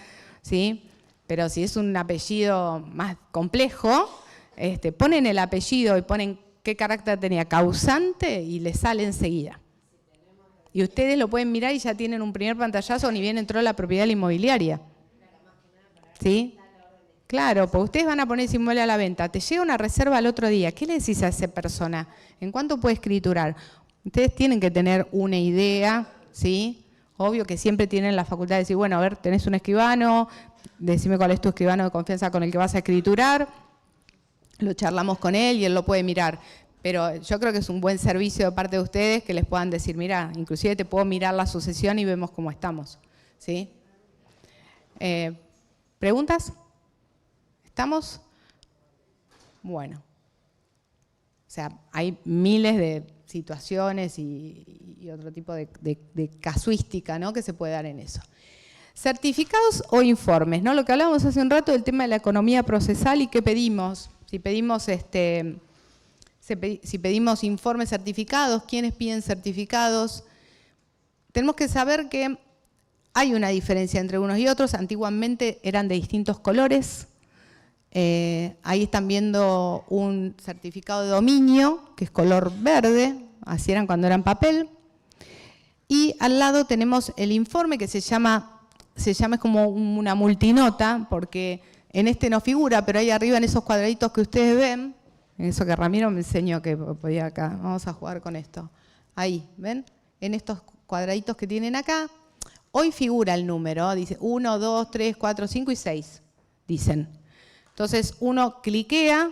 ¿sí? Pero si es un apellido más complejo, ponen el apellido y ponen qué carácter tenía causante y le sale enseguida. Y ustedes lo pueden mirar y ya tienen un primer pantallazo, ni bien entró la propiedad de la inmobiliaria. ¿Sí? Claro, pues ustedes van a poner ese inmueble a la venta. Te llega una reserva al otro día. ¿Qué le decís a esa persona? ¿En cuánto puede escriturar? Ustedes tienen que tener una idea, ¿sí? Obvio que siempre tienen la facultad de decir, bueno, a ver, tenés un escribano, decime cuál es tu escribano de confianza con el que vas a escriturar. Lo charlamos con él y él lo puede mirar. Pero yo creo que es un buen servicio de parte de ustedes que les puedan decir, mira, inclusive te puedo mirar la sucesión y vemos cómo estamos. ¿Sí? ¿Preguntas? ¿Estamos? Bueno. O sea, hay miles de situaciones y otro tipo de casuística, ¿no?, que se puede dar en eso. Certificados o informes, ¿no? Lo que hablábamos hace un rato del tema de la economía procesal y qué pedimos. Si pedimos si pedimos informes certificados, ¿quiénes piden certificados? Tenemos que saber que hay una diferencia entre unos y otros. Antiguamente eran de distintos colores. Ahí están viendo un certificado de dominio, que es color verde, así eran cuando eran papel. Y al lado tenemos el informe que se llama es como una multinota, porque en no figura, pero ahí arriba en esos cuadraditos que ustedes ven, eso que Ramiro me enseñó que podía acá, vamos a jugar con esto. Ahí, ¿ven? En estos cuadraditos que tienen acá, hoy figura el número, dice 1, 2, 3, 4, 5 y 6, dicen. Entonces uno cliquea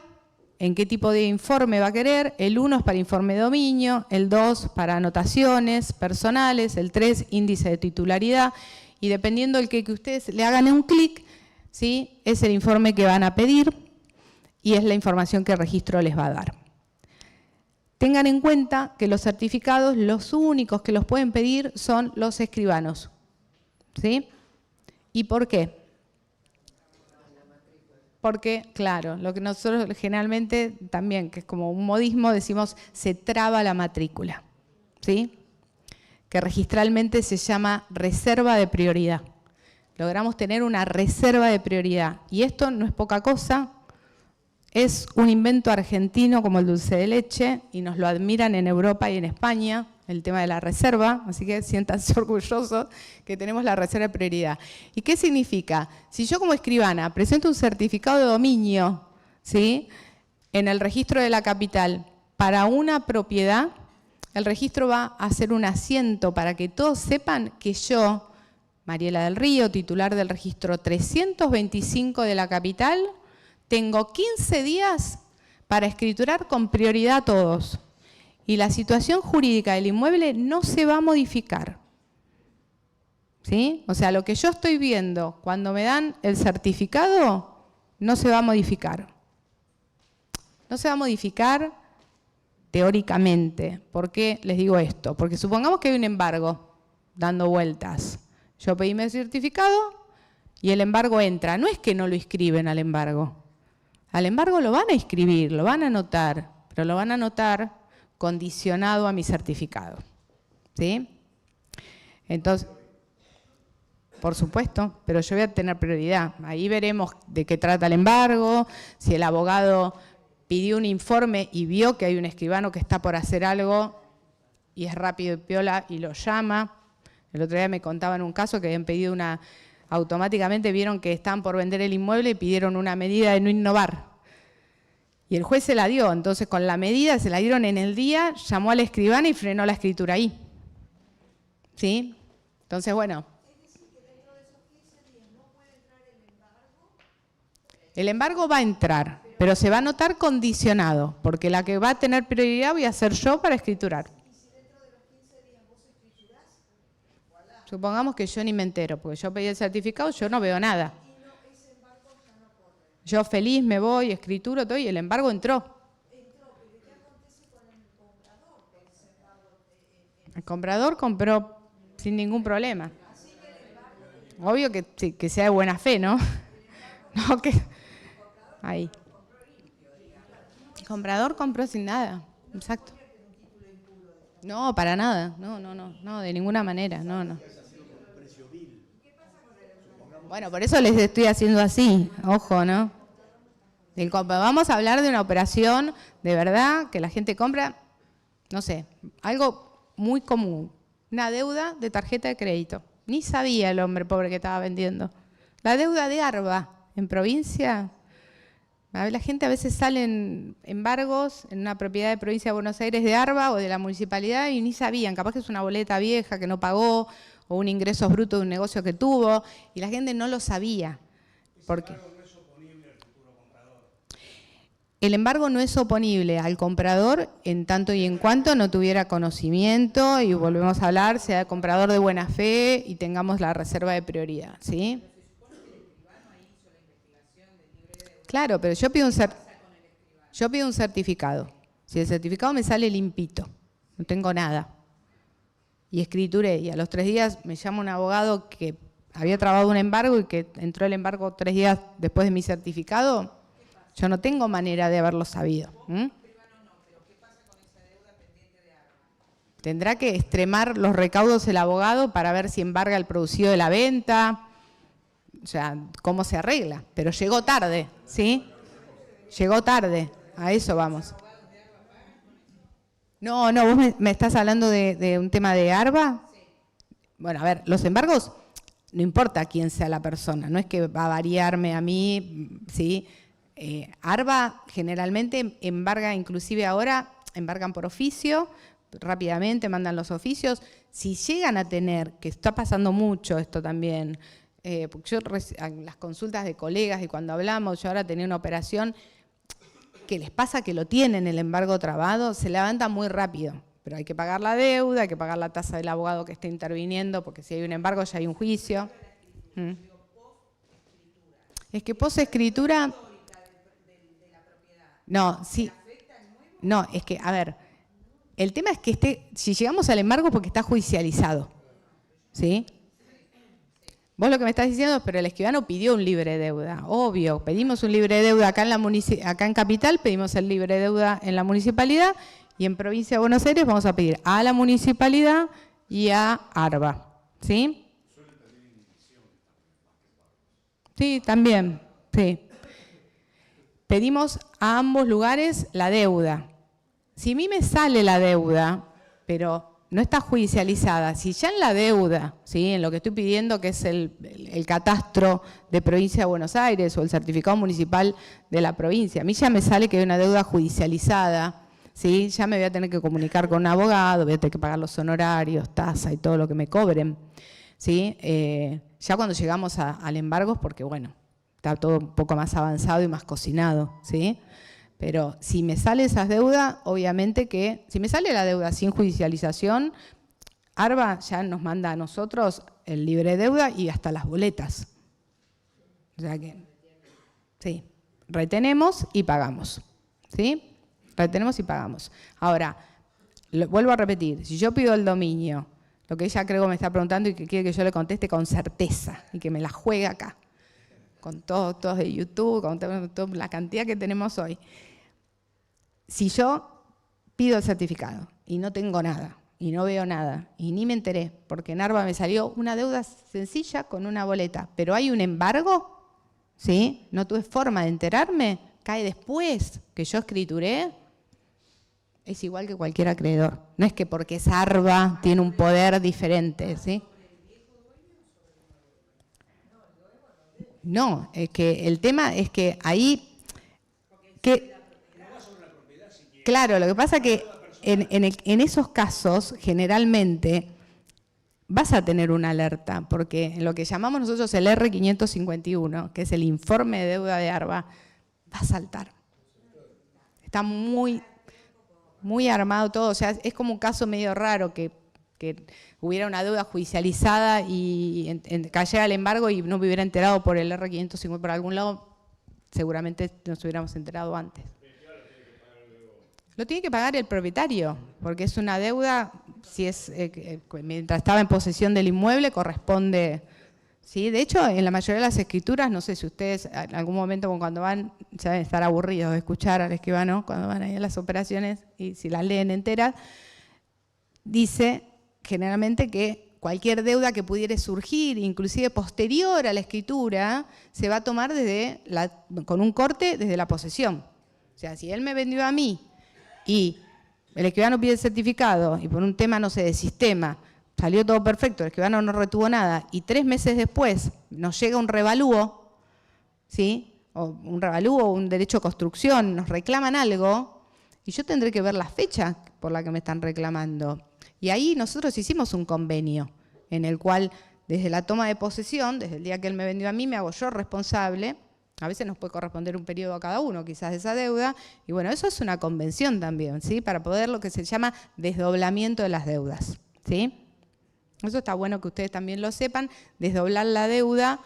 en qué tipo de informe va a querer, el 1 es para informe de dominio, el 2 para anotaciones personales, el 3 índice de titularidad, y dependiendo del que ustedes le hagan un clic, ¿sí?, es el informe que van a pedir, y es la información que el registro les va a dar. Tengan en cuenta que los certificados, los únicos que los pueden pedir son los escribanos. ¿Sí? ¿Y por qué? Porque, claro, lo que nosotros generalmente también, que es como un modismo, decimos se traba la matrícula. ¿Sí? Que registralmente se llama reserva de prioridad. Logramos tener una reserva de prioridad. Y esto no es poca cosa. Es un invento argentino como el dulce de leche y nos lo admiran en Europa y en España. el tema de la reserva, así que siéntanse orgullosos que tenemos la reserva de prioridad. ¿Y qué significa? Si yo como escribana presento un certificado de dominio, ¿sí?, en el registro de la capital para una propiedad, el registro va a hacer un asiento para que todos sepan que yo, Mariela del Río, titular del registro 325 de la capital, tengo 15 días para escriturar con prioridad a todos. Y la situación jurídica del inmueble no se va a modificar. ¿Sí? O sea, lo que yo estoy viendo cuando me dan el certificado no se va a modificar. No se va a modificar teóricamente. ¿Por qué les digo esto? Porque supongamos que hay un embargo dando vueltas. Yo pedí mi certificado y el embargo entra. No es que no lo inscriben al embargo. Al embargo lo van a inscribir, lo van a anotar, pero lo van a anotar condicionado a mi certificado. ¿Sí? Entonces, por supuesto, pero yo voy a tener prioridad. Ahí veremos de qué trata el embargo, si el abogado pidió un informe y vio que hay un escribano que está por hacer algo y es rápido y piola y lo llama. El otro día me contaban un caso que habían pedido automáticamente vieron que estaban por vender el inmueble y pidieron una medida de no innovar. Y el juez se la dio, entonces con la medida se la dieron en el día, llamó al escribano y frenó la escritura ahí. ¿Sí? Entonces, bueno. Es decir, que dentro de esos 15 días no puede entrar el embargo. El embargo va a entrar, pero se va a notar condicionado, porque la que va a tener prioridad voy a ser yo para escriturar. Y si dentro de los 15 días vos escriturás, Supongamos que yo ni me entero, porque yo pedí el certificado, yo no veo nada. y no, ese embargo ya no corre. Yo feliz me voy, escrituro todo y el embargo entró. Entró, pero ¿qué acontece con el comprador de ese embargo? El comprador compró sin ningún problema. Obvio que, sí, que sea de buena fe, ¿no? No, que... Ahí. El comprador compró sin nada, exacto. No, para nada, no, de ninguna manera, no. Bueno, por eso les estoy haciendo así, ojo, ¿no? Vamos a hablar de una operación de verdad que la gente compra, no sé, algo muy común, una deuda de tarjeta de crédito. Ni sabía el hombre pobre que estaba vendiendo. La deuda de Arba, en provincia. La gente a veces sale en embargos en una propiedad de provincia de Buenos Aires de Arba o de la municipalidad y ni sabían, capaz que es una boleta vieja que no pagó o un ingreso bruto de un negocio que tuvo y la gente no lo sabía. ¿Por qué? El embargo no es oponible al comprador en tanto y en cuanto no tuviera conocimiento y volvemos a hablar, sea comprador de buena fe y tengamos la reserva de prioridad, ¿sí? Claro, pero yo pido un certificado. Si el certificado me sale limpito, no tengo nada, y escrituré, y a los 3 días me llama un abogado que había trabado un embargo y que entró el embargo 3 días después de mi certificado, yo no tengo manera de haberlo sabido. Tendrá que extremar los recaudos el abogado para ver si embarga el producido de la venta, o sea, cómo se arregla. Pero llegó tarde, ¿sí? Llegó tarde, a eso vamos. No, vos me estás hablando de un tema de Arba. Bueno, a ver, los embargos, no importa quién sea la persona, no es que va a variarme a mí, ¿sí? Arba generalmente embarga, inclusive ahora, embargan por oficio, rápidamente mandan los oficios. Si llegan a tener, que está pasando mucho esto también, porque yo en las consultas de colegas y cuando hablamos, yo ahora tenía una operación que les pasa que lo tienen el embargo trabado, se levanta muy rápido, pero hay que pagar la deuda, hay que pagar la tasa del abogado que esté interviniendo, porque si hay un embargo ya hay un juicio. Es que posescritura... No, sí. No, es que, a ver, el tema es que si llegamos al embargo porque está judicializado, ¿sí? Vos lo que me estás diciendo es, pero el escribano pidió un libre deuda, obvio, pedimos un libre deuda acá en Capital, pedimos el libre deuda en la municipalidad y en Provincia de Buenos Aires vamos a pedir a la municipalidad y a Arba, ¿sí? Sí, también, sí. Pedimos a ambos lugares la deuda. Si a mí me sale la deuda, pero no está judicializada. Si ya en la deuda, ¿sí? En lo que estoy pidiendo, que es el catastro de provincia de Buenos Aires o el certificado municipal de la provincia, a mí ya me sale que hay una deuda judicializada, ¿sí? Ya me voy a tener que comunicar con un abogado, voy a tener que pagar los honorarios, tasa y todo lo que me cobren, ¿sí? Ya cuando llegamos al embargo, porque bueno, está todo un poco más avanzado y más cocinado, ¿sí? Pero si me sale esas deudas, obviamente que, si me sale la deuda sin judicialización, ARBA ya nos manda a nosotros el libre deuda y hasta las boletas. O sea que, sí, retenemos y pagamos, ¿sí? Retenemos y pagamos. Ahora, vuelvo a repetir, si yo pido el dominio, lo que ella creo que me está preguntando y que quiere que yo le conteste con certeza y que me la juegue acá, con todos de YouTube, con toda la cantidad que tenemos hoy. Si yo pido el certificado y no tengo nada, y no veo nada, y ni me enteré, porque en ARBA me salió una deuda sencilla con una boleta, pero hay un embargo, ¿sí? No tuve forma de enterarme, cae después que yo escrituré, es igual que cualquier acreedor. No es que porque es ARBA tiene un poder diferente, ¿sí? No, es que el tema es que ahí... Claro, lo que pasa es que en esos casos, generalmente, vas a tener una alerta, porque en lo que llamamos nosotros el R551, que es el informe de deuda de ARBA, va a saltar. Está muy armado todo, o sea, es como un caso medio raro que hubiera una deuda judicializada y cayera el embargo y no me hubiera enterado por el R550 por algún lado, seguramente nos hubiéramos enterado antes. Lo tiene que pagar el propietario, porque es una deuda, si es mientras estaba en posesión del inmueble, corresponde, ¿sí? De hecho, en la mayoría de las escrituras, no sé si ustedes en algún momento cuando van, ya deben estar aburridos de escuchar al escribano, cuando van ahí a las operaciones, y si las leen enteras, dice generalmente que cualquier deuda que pudiera surgir, inclusive posterior a la escritura, se va a tomar con un corte desde la posesión. O sea, si él me vendió a mí, y el escribano pide el certificado y por un tema, no sé, de sistema, salió todo perfecto, el escribano no retuvo nada y 3 meses después nos llega un revalúo, ¿sí? O un revalúo o un derecho de construcción, nos reclaman algo y yo tendré que ver la fecha por la que me están reclamando. Y ahí nosotros hicimos un convenio en el cual desde la toma de posesión, desde el día que él me vendió a mí, me hago yo responsable. A veces nos puede corresponder un periodo a cada uno, quizás de esa deuda. Y bueno, eso es una convención también, ¿sí? Para poder lo que se llama desdoblamiento de las deudas, ¿sí? Eso está bueno que ustedes también lo sepan, desdoblar la deuda.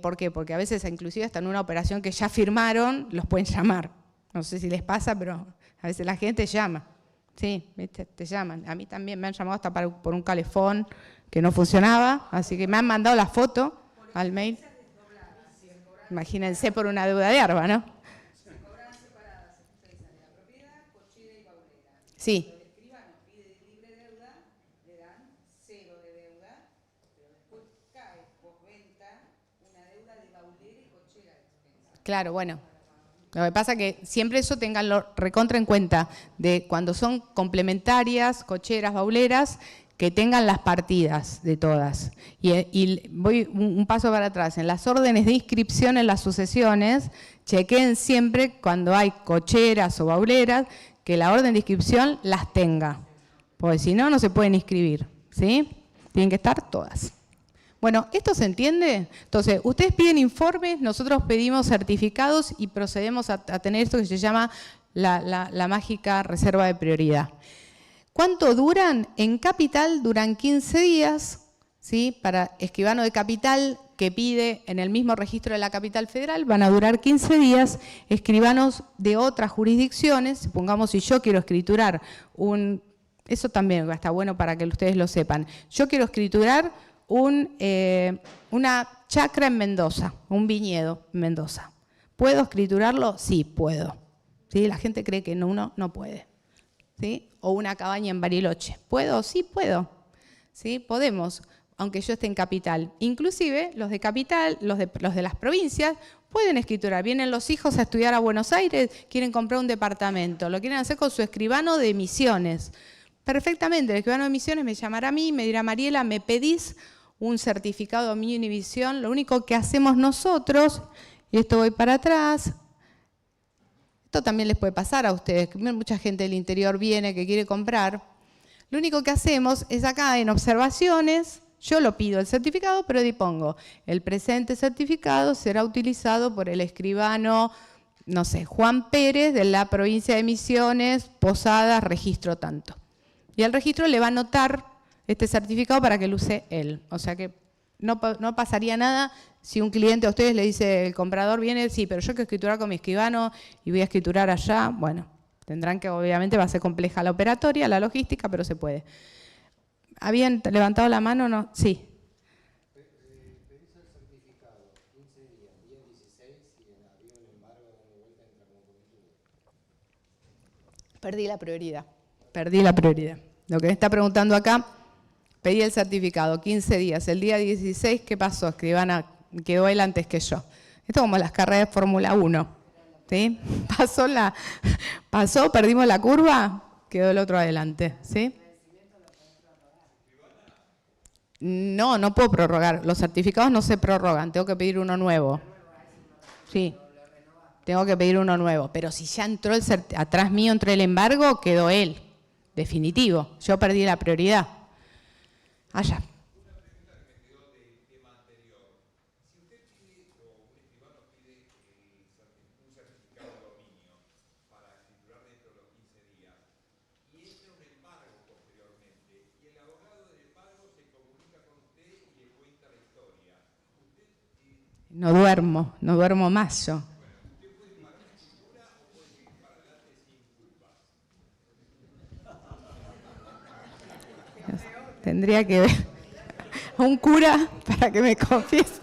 ¿Por qué? Porque a veces, inclusive hasta en una operación que ya firmaron, los pueden llamar. No sé si les pasa, pero a veces la gente llama. Sí, ¿viste? Te llaman. A mí también me han llamado hasta por un calefón que no funcionaba, así que me han mandado la foto al mail. Imagínense por una deuda de ARBA, ¿no? Se cobran separadas, ustedes de la propiedad, cochera y baulera. Sí. Cuando el escribano pide libre deuda, le dan 0 de deuda, pero después cae postventa una deuda de baulera y cochera de expensa. Claro, bueno. Lo que pasa es que siempre eso tenganlo recontra en cuenta, de cuando son complementarias, cocheras, bauleras, que tengan las partidas de todas. Y voy un paso para atrás. En las órdenes de inscripción en las sucesiones, chequeen siempre cuando hay cocheras o bauleras, que la orden de inscripción las tenga. Porque si no, no se pueden inscribir, ¿sí? Tienen que estar todas. Bueno, ¿esto se entiende? Entonces, ustedes piden informes, nosotros pedimos certificados y procedemos a tener esto que se llama la mágica reserva de prioridad. ¿Cuánto duran? En capital duran 15 días, ¿sí? Para escribano de capital que pide en el mismo registro de la capital federal van a durar 15 días. Escribanos de otras jurisdicciones, supongamos si yo quiero escriturar eso también está bueno para que ustedes lo sepan. Yo quiero escriturar una chacra en Mendoza, un viñedo en Mendoza. ¿Puedo escriturarlo? Sí, puedo. ¿Sí? La gente cree que uno no puede. ¿Sí? O una cabaña en Bariloche. ¿Puedo? Sí, puedo. ¿Sí? Podemos, aunque yo esté en capital. Inclusive los de capital, los de las provincias, pueden escriturar. Vienen los hijos a estudiar a Buenos Aires, quieren comprar un departamento, lo quieren hacer con su escribano de Misiones. perfectamente, el escribano de emisiones me llamará a mí, me dirá, Mariela, ¿me pedís un certificado de dominio y inhibición? Lo único que hacemos nosotros, y esto voy para atrás, esto también les puede pasar a ustedes, que mucha gente del interior viene que quiere comprar. Lo único que hacemos es acá en observaciones, yo lo pido el certificado, pero ahí pongo, el presente certificado será utilizado por el escribano, no sé, Juan Pérez de la provincia de Misiones, Posadas, registro tanto. Y al registro le va a anotar este certificado para que lo use él. O sea que no pasaría nada si un cliente a ustedes le dice, el comprador viene, sí, pero yo quiero escriturar con mi escribano y voy a escriturar allá. Bueno, tendrán que, obviamente va a ser compleja la operatoria, la logística, pero se puede. ¿Habían levantado la mano o no? Sí. Pedís el certificado 15 días, día 16, y había un embargo dando vuelta entre como comitiva. Perdí la prioridad. Perdí la prioridad. Lo que me está preguntando acá, pedí el certificado, 15 días. El día 16, ¿qué pasó? Escribana, quedó él antes que yo. Esto es como las carreras de Fórmula 1. ¿Sí? Pasó, perdimos la curva, quedó el otro adelante. ¿Sí? No, no puedo prorrogar. Los certificados no se prorrogan, tengo que pedir uno nuevo. Sí, tengo que pedir uno nuevo. Pero si ya entró atrás mío entró el embargo, quedó él. Definitivo. Yo perdí la prioridad. Allá. Una pregunta que me quedó del tema anterior. Si usted pide, o un escribano pide un certificado de dominio para escriturar dentro de los 15 días, y entra un embargo posteriormente, y el abogado del embargo se comunica con usted y le cuenta la historia, usted... No duermo más yo. ¿Usted puede parar la escritura o puede seguir para adelante sin culpa? Tendría que ver a un cura para que me confiese.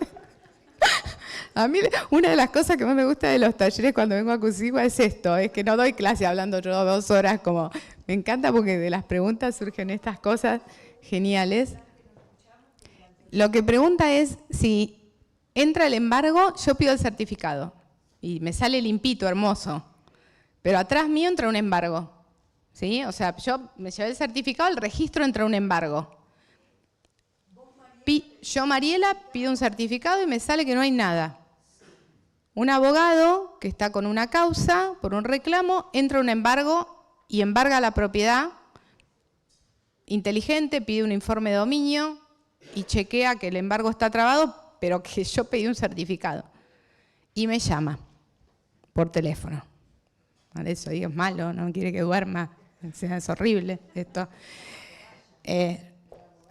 A mí una de las cosas que más me gusta de los talleres cuando vengo a Cusigua es esto, es que no doy clase hablando yo 2 horas, como me encanta porque de las preguntas surgen estas cosas geniales. Lo que pregunta es si entra el embargo, yo pido el certificado y me sale limpito, hermoso, pero atrás mío entra un embargo. ¿Sí? O sea, yo me llevé el certificado, el registro entra un embargo. Yo, Mariela, pido un certificado y me sale que no hay nada. Un abogado que está con una causa por un reclamo, entra un embargo y embarga la propiedad. Inteligente, pide un informe de dominio y chequea que el embargo está trabado, pero que yo pedí un certificado. Y me llama por teléfono. Por eso digo, es malo, no quiere que duerma. Es horrible esto.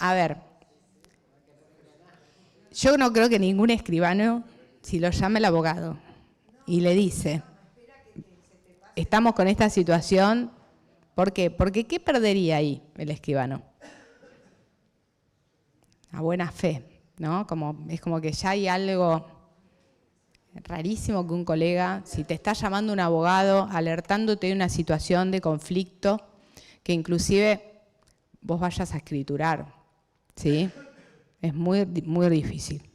A ver, yo no creo que ningún escribano, si lo llama el abogado y le dice, estamos con esta situación, ¿por qué? Porque ¿qué perdería ahí el escribano? A buena fe, ¿no? Es como que ya hay algo rarísimo que un colega, si te está llamando un abogado, alertándote de una situación de conflicto, que inclusive vos vayas a escriturar, ¿sí? Es muy, muy difícil.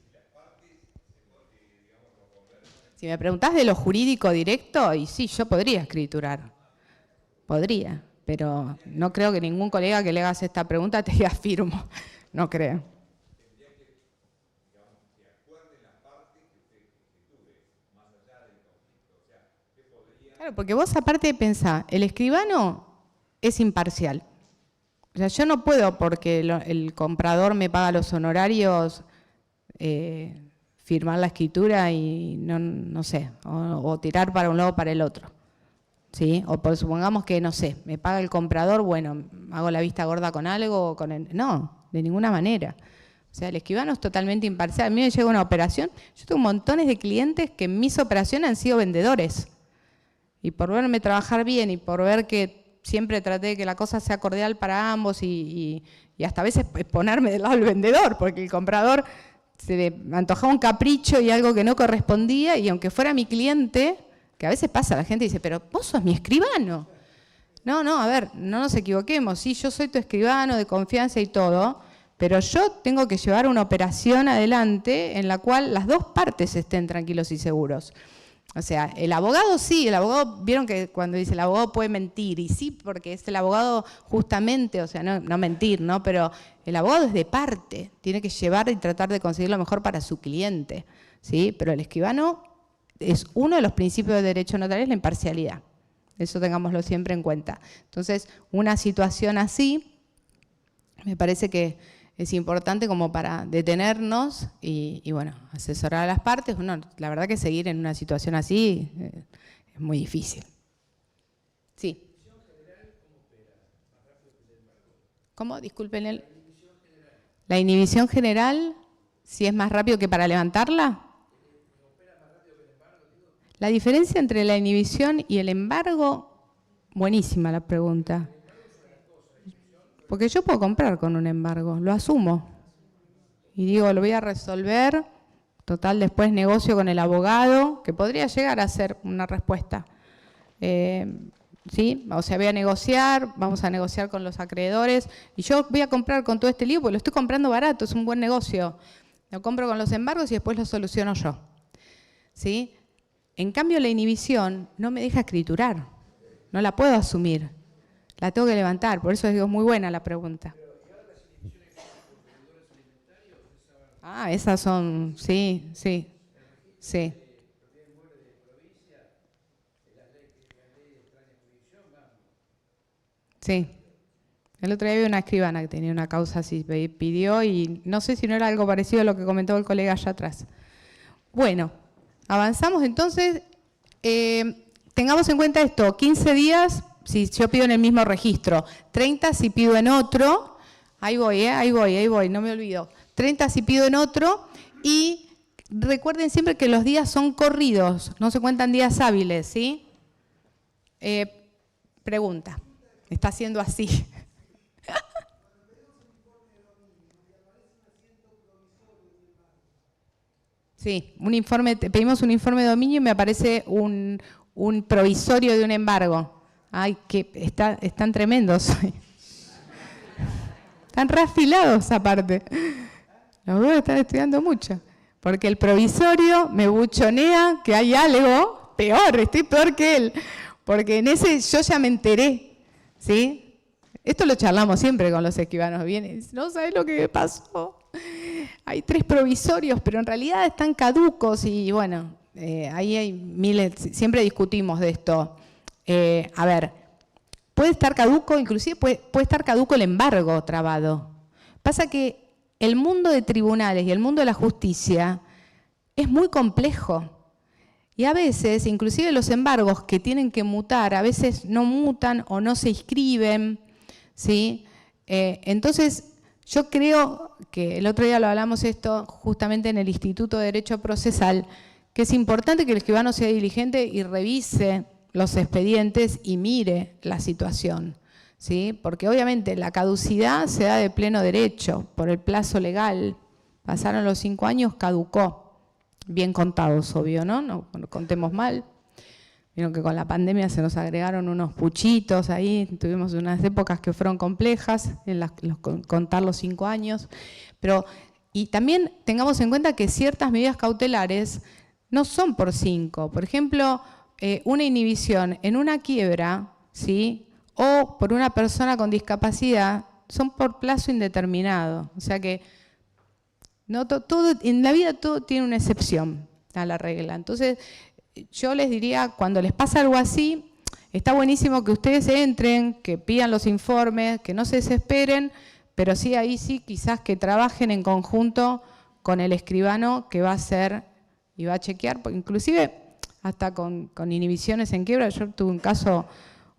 Si me preguntás de lo jurídico directo, y sí, yo podría escriturar. Podría, pero no creo que ningún colega que le hagas esta pregunta te diga firmo. No creo. Claro, porque vos aparte de pensar, el escribano es imparcial. O sea, yo no puedo, porque el comprador me paga los honorarios, firmar la escritura y no sé, o tirar para un lado o para el otro. ¿Sí? O supongamos que, no sé, me paga el comprador, bueno, hago la vista gorda con algo, o con no, de ninguna manera. O sea, el escribano es totalmente imparcial. A mí me llega una operación, yo tengo montones de clientes que en mis operaciones han sido vendedores. Y por verme trabajar bien y por ver que siempre traté de que la cosa sea cordial para ambos y hasta a veces ponerme del lado del vendedor, porque el comprador se le antojaba un capricho y algo que no correspondía, y aunque fuera mi cliente, que a veces pasa, la gente dice, pero vos sos mi escribano. No, a ver, no nos equivoquemos, sí, yo soy tu escribano de confianza y todo, pero yo tengo que llevar una operación adelante en la cual las dos partes estén tranquilos y seguros. O sea, el abogado sí, el abogado, vieron que cuando dice el abogado puede mentir, y sí, porque es el abogado justamente, o sea, no mentir, ¿no? Pero el abogado es de parte, tiene que llevar y tratar de conseguir lo mejor para su cliente, ¿sí? Pero el escribano es uno de los principios de derecho notarial, es la imparcialidad. Eso tengámoslo siempre en cuenta. Entonces, una situación así, me parece que es importante como para detenernos y bueno, asesorar a las partes. Bueno, la verdad que seguir en una situación así es muy difícil. Sí. ¿Cómo? Disculpen. La inhibición general, si es más rápido que para levantarla. La diferencia entre la inhibición y el embargo, buenísima la pregunta. Porque yo puedo comprar con un embargo, lo asumo. Y digo, lo voy a resolver, total, después negocio con el abogado, que podría llegar a ser una respuesta. ¿Sí? O sea, voy a negociar, vamos a negociar con los acreedores, y yo voy a comprar con todo este lío, porque lo estoy comprando barato, es un buen negocio. Lo compro con los embargos y después lo soluciono yo. ¿Sí? En cambio, la inhibición no me deja escriturar, no la puedo asumir. La tengo que levantar, por eso digo, es muy buena la pregunta. Ah, esas son, sí. Sí. El otro día vi una escribana que tenía una causa así, pidió y no sé si no era algo parecido a lo que comentó el colega allá atrás. Bueno, avanzamos entonces. Tengamos en cuenta esto, 15 días si yo pido en el mismo registro, 30 si pido en otro, ahí voy, no me olvido, 30 si pido en otro, y recuerden siempre que los días son corridos, no se cuentan días hábiles, ¿sí? Pregunta, está haciendo así. Sí, pedimos un informe de dominio y me aparece un provisorio de un embargo. Ay, que están tremendos. Están reafilados aparte. Los dos están estudiando mucho. Porque el provisorio me buchonea que hay algo peor, estoy peor que él. Porque en ese yo ya me enteré, ¿sí? Esto lo charlamos siempre con los escribanos. Vienen, no sabes lo que me pasó. Hay 3 provisorios, pero en realidad están caducos y bueno, ahí hay miles, siempre discutimos de esto. A ver, puede estar caduco, inclusive puede estar caduco el embargo trabado. Pasa que el mundo de tribunales y el mundo de la justicia es muy complejo. Y a veces, inclusive los embargos que tienen que mutar, a veces no mutan o no se inscriben, ¿sí? Entonces, yo creo que el otro día lo hablamos esto justamente en el Instituto de Derecho Procesal, que es importante que el escribano sea diligente y revise los expedientes y mire la situación, ¿sí? Porque obviamente la caducidad se da de pleno derecho por el plazo legal. Pasaron los 5 años, caducó. Bien contados, obvio, ¿no? No contemos mal. Vieron que con la pandemia se nos agregaron unos puchitos ahí, tuvimos unas épocas que fueron complejas en contar los 5 años. Y también tengamos en cuenta que ciertas medidas cautelares no son por 5. Por ejemplo, una inhibición en una quiebra, ¿sí? O por una persona con discapacidad, son por plazo indeterminado. O sea que no, todo, en la vida todo tiene una excepción a la regla. Entonces, yo les diría, cuando les pasa algo así, está buenísimo que ustedes entren, que pidan los informes, que no se desesperen, pero sí, ahí sí, quizás que trabajen en conjunto con el escribano que va a hacer y va a chequear, porque inclusive hasta con inhibiciones en quiebra. Yo tuve un caso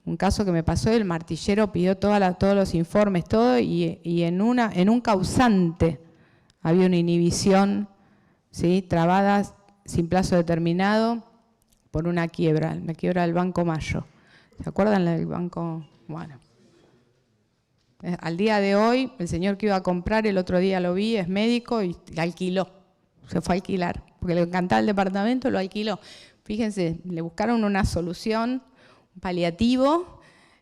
que me pasó, el martillero pidió todos los informes, todo, y en un causante había una inhibición, ¿sí? Trabada sin plazo determinado por una quiebra del Banco Mayo. ¿Se acuerdan del banco? Bueno. Al día de hoy, el señor que iba a comprar, el otro día lo vi, es médico y alquiló. Se fue a alquilar, porque le encantaba el departamento, lo alquiló. Fíjense, le buscaron una solución, un paliativo,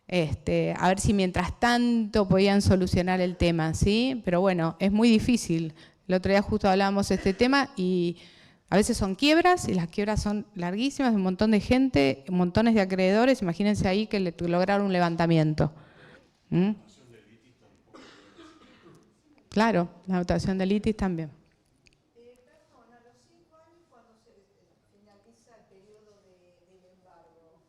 a ver si mientras tanto podían solucionar el tema, ¿sí? Pero bueno, es muy difícil. El otro día justo hablábamos de este tema y A veces son quiebras, y las quiebras son larguísimas, un montón de gente, montones de acreedores. Imagínense ahí que lograron un levantamiento. ¿Mm? Claro, la dotación de litis también. Perdón, a los 5 años cuando se finaliza el periodo del embargo,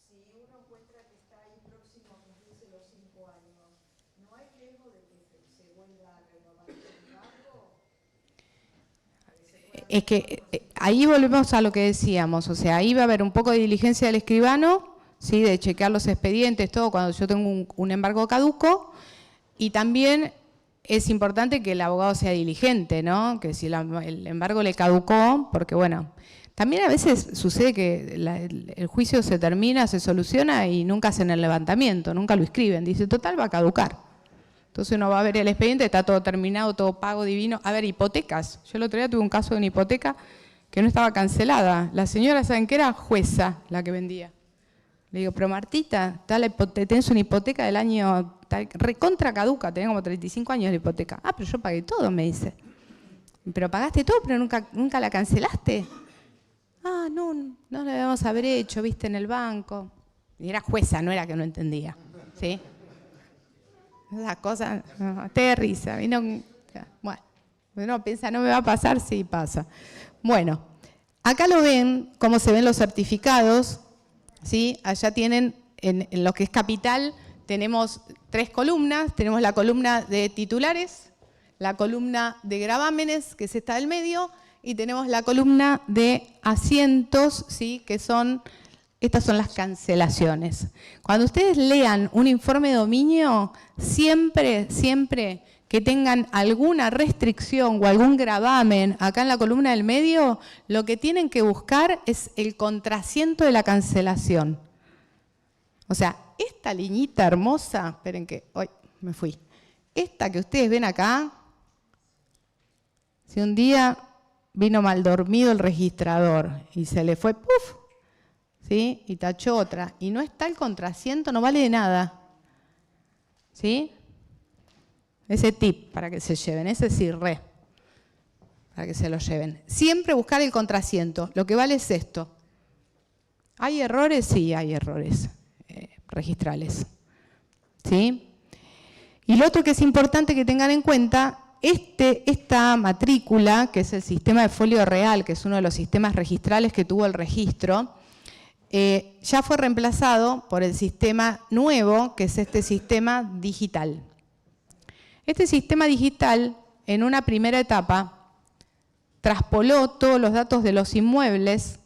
si uno encuentra que está ahí próximo a cumplirse los 5 años, ¿no hay riesgo de que se vuelva a renovar el embargo? Es que ahí volvemos a lo que decíamos, o sea, ahí va a haber un poco de diligencia del escribano, ¿sí? De chequear los expedientes, todo, cuando yo tengo un embargo caduco, y también es importante que el abogado sea diligente, ¿no? Que si el embargo le caducó, porque bueno, también a veces sucede que el juicio se termina, se soluciona y nunca hacen el levantamiento, nunca lo escriben, dice, total, va a caducar. Entonces uno va a ver el expediente, está todo terminado, todo pago divino. A ver, hipotecas. Yo el otro día tuve un caso de una hipoteca que no estaba cancelada. La señora, ¿saben qué era? Jueza la que vendía. Le digo, pero Martita, tenés una hipoteca del año recontra caduca, tenía como 35 años de hipoteca. Ah, pero yo pagué todo, me dice. Pero pagaste todo, pero nunca la cancelaste. Ah, no lo debemos haber hecho, viste, en el banco. Y era jueza, no era que no entendía. ¿Sí? Esas cosas, te de risa. Bueno, uno piensa, no me va a pasar, sí pasa. Bueno, acá lo ven, cómo se ven los certificados, ¿sí? Allá tienen, en lo que es capital, tenemos 3 columnas. Tenemos la columna de titulares, la columna de gravámenes, que es esta del medio, y tenemos la columna de asientos, ¿sí? Que son, estas son las cancelaciones. Cuando ustedes lean un informe de dominio, siempre que tengan alguna restricción o algún gravamen acá en la columna del medio, lo que tienen que buscar es el contrasiento de la cancelación. O sea, esta liñita hermosa, esperen que hoy me fui, esta que ustedes ven acá, si un día vino mal dormido el registrador y se le fue, ¡puf!, ¿sí? Y tachó otra, y no está el contrasiento, no vale de nada. ¿Sí? Ese tip para que se lleven, ese sí, para que se lo lleven. Siempre buscar el contrasiento, lo que vale es esto. ¿Hay errores? Sí, hay errores registrales. ¿Sí? Y lo otro que es importante que tengan en cuenta, esta matrícula, que es el sistema de folio real, que es uno de los sistemas registrales que tuvo el registro, ya fue reemplazado por el sistema nuevo, que es este sistema digital. Este sistema digital, en una primera etapa, traspoló todos los datos de los inmuebles,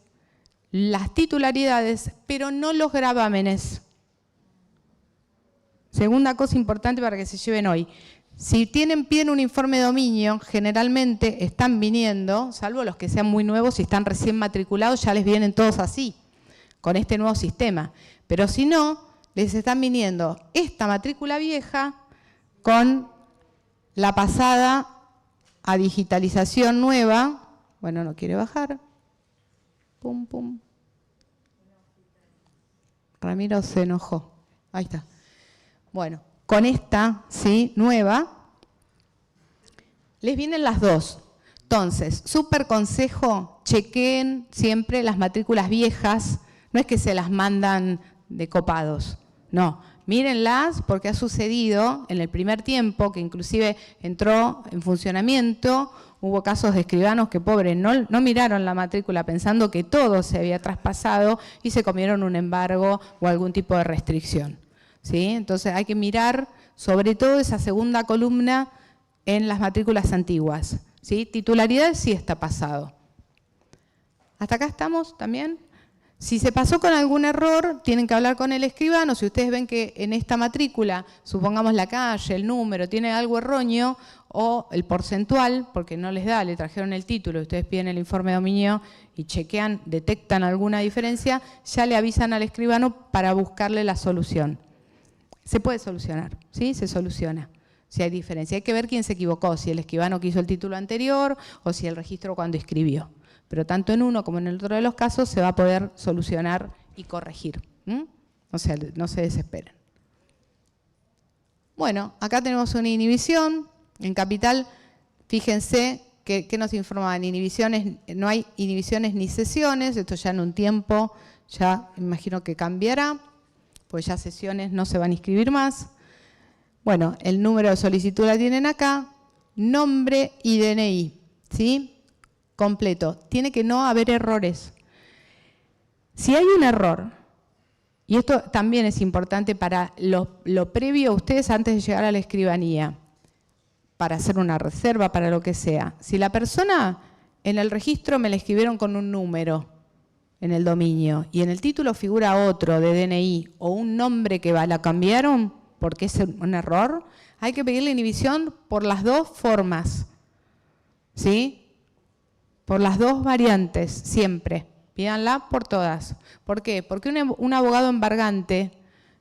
las titularidades, pero no los gravámenes. Segunda cosa importante para que se lleven hoy. Si piden un informe de dominio, generalmente están viniendo, salvo los que sean muy nuevos y están recién matriculados, ya les vienen todos así, con este nuevo sistema. Pero si no, les están viniendo esta matrícula vieja con la pasada a digitalización nueva. Bueno, no quiere bajar. Pum, pum. Ramiro se enojó. Ahí está. Bueno, con esta, ¿sí?, nueva, les vienen las dos. Entonces, súper consejo, chequeen siempre las matrículas viejas. No es que se las mandan de copados, no. Mírenlas porque ha sucedido en el primer tiempo, que inclusive entró en funcionamiento, hubo casos de escribanos que, pobres, no miraron la matrícula pensando que todo se había traspasado y se comieron un embargo o algún tipo de restricción. ¿Sí? Entonces hay que mirar sobre todo esa segunda columna en las matrículas antiguas. ¿Sí? Titularidad sí está pasado. ¿Hasta acá estamos también? Si se pasó con algún error, tienen que hablar con el escribano. Si ustedes ven que en esta matrícula, supongamos la calle, el número, tiene algo erróneo, o el porcentual, porque no les da, le trajeron el título, ustedes piden el informe de dominio y chequean, detectan alguna diferencia, ya le avisan al escribano para buscarle la solución. Se puede solucionar, ¿sí? Se soluciona. Si hay diferencia, hay que ver quién se equivocó, si el escribano que hizo el título anterior o si el registro cuando escribió. Pero tanto en uno como en el otro de los casos se va a poder solucionar y corregir. O sea, no se desesperen. Bueno, acá tenemos una inhibición. En capital, fíjense ¿Qué nos informaban? Inhibiciones, no hay inhibiciones ni cesiones, esto ya en un tiempo, ya imagino que cambiará, pues ya sesiones no se van a inscribir más. Bueno, el número de solicitud la tienen acá, nombre y DNI, ¿sí? Completo. Tiene que no haber errores. Si hay un error, y esto también es importante para lo previo a ustedes antes de llegar a la escribanía, para hacer una reserva, para lo que sea. Si la persona en el registro me la escribieron con un número en el dominio y en el título figura otro de DNI o un nombre que la cambiaron porque es un error, hay que pedirle inhibición por las dos formas, ¿sí? Por las dos variantes, siempre. Pídanla por todas. ¿Por qué? Porque un abogado embargante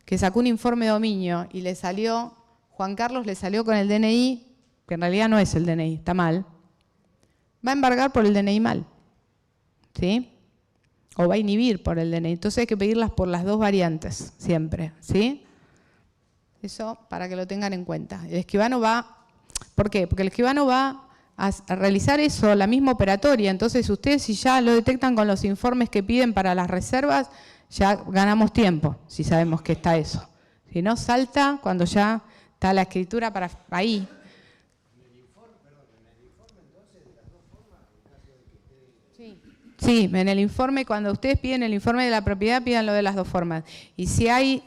que sacó un informe de dominio y le salió, Juan Carlos le salió con el DNI, que en realidad no es el DNI, está mal, va a embargar por el DNI mal, ¿sí? O va a inhibir por el DNI. Entonces hay que pedirlas por las dos variantes, siempre, ¿sí? Eso para que lo tengan en cuenta. El escribano va, ¿por qué? Porque el escribano va a realizar eso, la misma operatoria. Entonces ustedes si ya lo detectan con los informes que piden para las reservas, ya ganamos tiempo, si sabemos que está eso. Si no, salta cuando ya está la escritura para ahí. Sí, en el informe, cuando ustedes piden el informe de la propiedad, pídanlo de las dos formas. Y si hay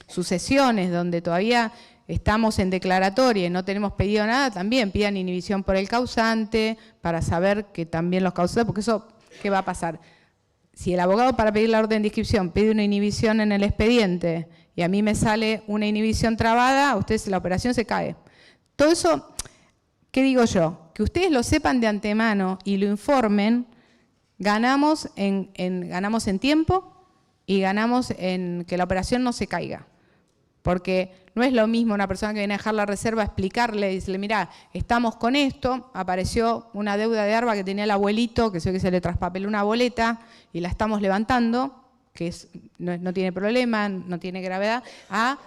sucesiones donde todavía estamos en declaratoria y no tenemos pedido nada, también pidan inhibición por el causante para saber que también los causantes, porque eso, ¿qué va a pasar? Si el abogado para pedir la orden de inscripción pide una inhibición en el expediente y a mí me sale una inhibición trabada, a ustedes la operación se cae. Todo eso, ¿qué digo yo? Que ustedes lo sepan de antemano y lo informen. Ganamos en tiempo y ganamos en que la operación no se caiga. Porque no es lo mismo una persona que viene a dejar la reserva explicarle y decirle, mira, estamos con esto, apareció una deuda de ARBA que tenía el abuelito, que sé que se le traspapeló una boleta y la estamos levantando, que no tiene problema, no tiene gravedad, a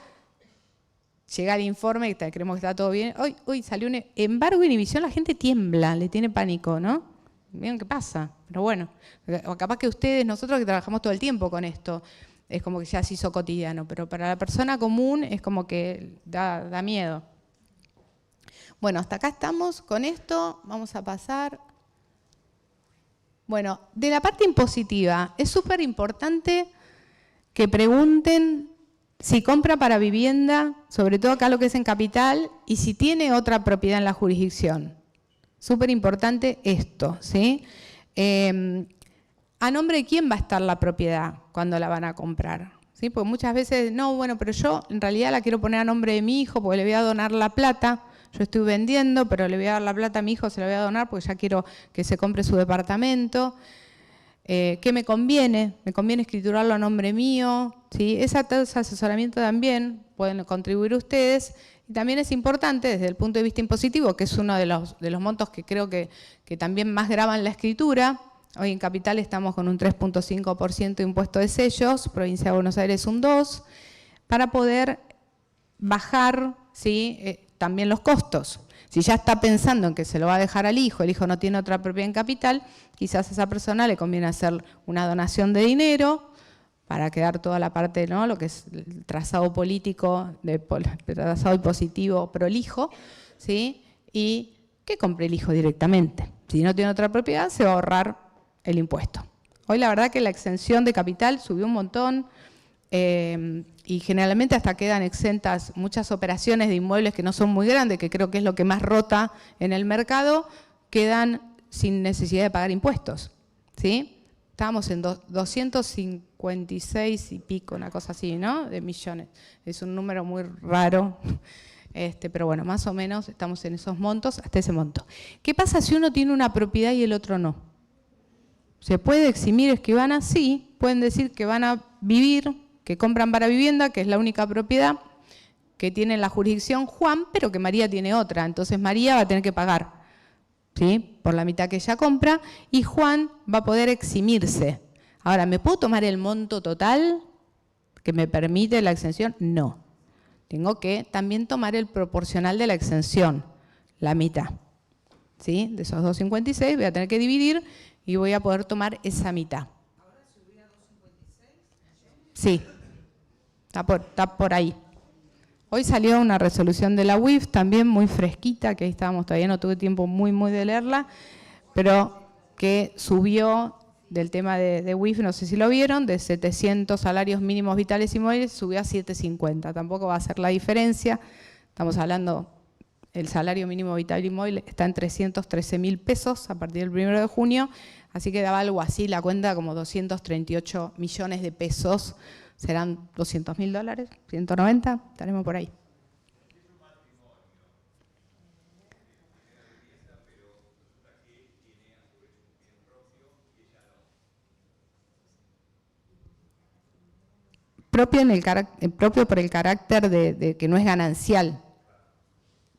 llega el informe, creemos que está todo bien, hoy salió un embargo de inhibición, la gente tiembla, le tiene pánico, ¿no? Miren qué pasa, pero bueno, o capaz que ustedes, nosotros que trabajamos todo el tiempo con esto, es como que ya se hizo cotidiano, pero para la persona común es como que da miedo. Bueno, hasta acá estamos con esto, vamos a pasar. Bueno, de la parte impositiva, es súper importante que pregunten si compra para vivienda, sobre todo acá lo que es en capital, y si tiene otra propiedad en la jurisdicción. Súper importante esto, ¿sí? ¿A nombre de quién va a estar la propiedad cuando la van a comprar? ¿Sí? Porque muchas veces, no, bueno, pero yo en realidad la quiero poner a nombre de mi hijo porque le voy a donar la plata. Yo estoy vendiendo, pero le voy a dar la plata a mi hijo, se la voy a donar porque ya quiero que se compre su departamento. ¿Qué me conviene? ¿Me conviene escriturarlo a nombre mío? ¿Sí? Ese asesoramiento también pueden contribuir ustedes. Y también es importante desde el punto de vista impositivo, que es uno de los montos que creo que también más graban la escritura. Hoy en Capital estamos con un 3.5% de impuesto de sellos, provincia de Buenos Aires un 2%, para poder bajar, ¿sí? También los costos. Si ya está pensando en que se lo va a dejar al hijo, el hijo no tiene otra propiedad en Capital, quizás a esa persona le conviene hacer una donación de dinero para quedar toda la parte, ¿no? Lo que es el trazado político, trazado impositivo prolijo, ¿sí? Y que compre el hijo directamente. Si no tiene otra propiedad, se va a ahorrar el impuesto. Hoy la verdad que la exención de capital subió un montón y generalmente hasta quedan exentas muchas operaciones de inmuebles que no son muy grandes, que creo que es lo que más rota en el mercado, quedan sin necesidad de pagar impuestos, ¿sí? Estábamos en 256 y pico, una cosa así, ¿no? De millones. Es un número muy raro, pero bueno, más o menos estamos en esos montos, hasta ese monto. ¿Qué pasa si uno tiene una propiedad y el otro no? ¿Se puede eximir escribana? Sí, pueden decir que van a vivir, que compran para vivienda, que es la única propiedad que tiene la jurisdicción Juan, pero que María tiene otra. Entonces María va a tener que pagar, ¿sí? Por la mitad que ella compra, y Juan va a poder eximirse. Ahora, ¿me puedo tomar el monto total que me permite la exención? No. Tengo que también tomar el proporcional de la exención, la mitad, ¿sí? De esos 256 voy a tener que dividir y voy a poder tomar esa mitad. ¿Ahora subió a 256? Sí, está por ahí. Hoy salió una resolución de la UIF también muy fresquita, que ahí estábamos, todavía no tuve tiempo muy de leerla, pero que subió del tema de UIF, no sé si lo vieron, de 700 salarios mínimos vitales y móviles, subió a 750. Tampoco va a ser la diferencia. Estamos hablando, el salario mínimo vital y móvil está en 313.000 pesos a partir del 1 de junio, así que daba algo así, la cuenta como 238 millones de pesos, serán $200.000, 190, estaremos por ahí. Propio por el carácter de que no es ganancial,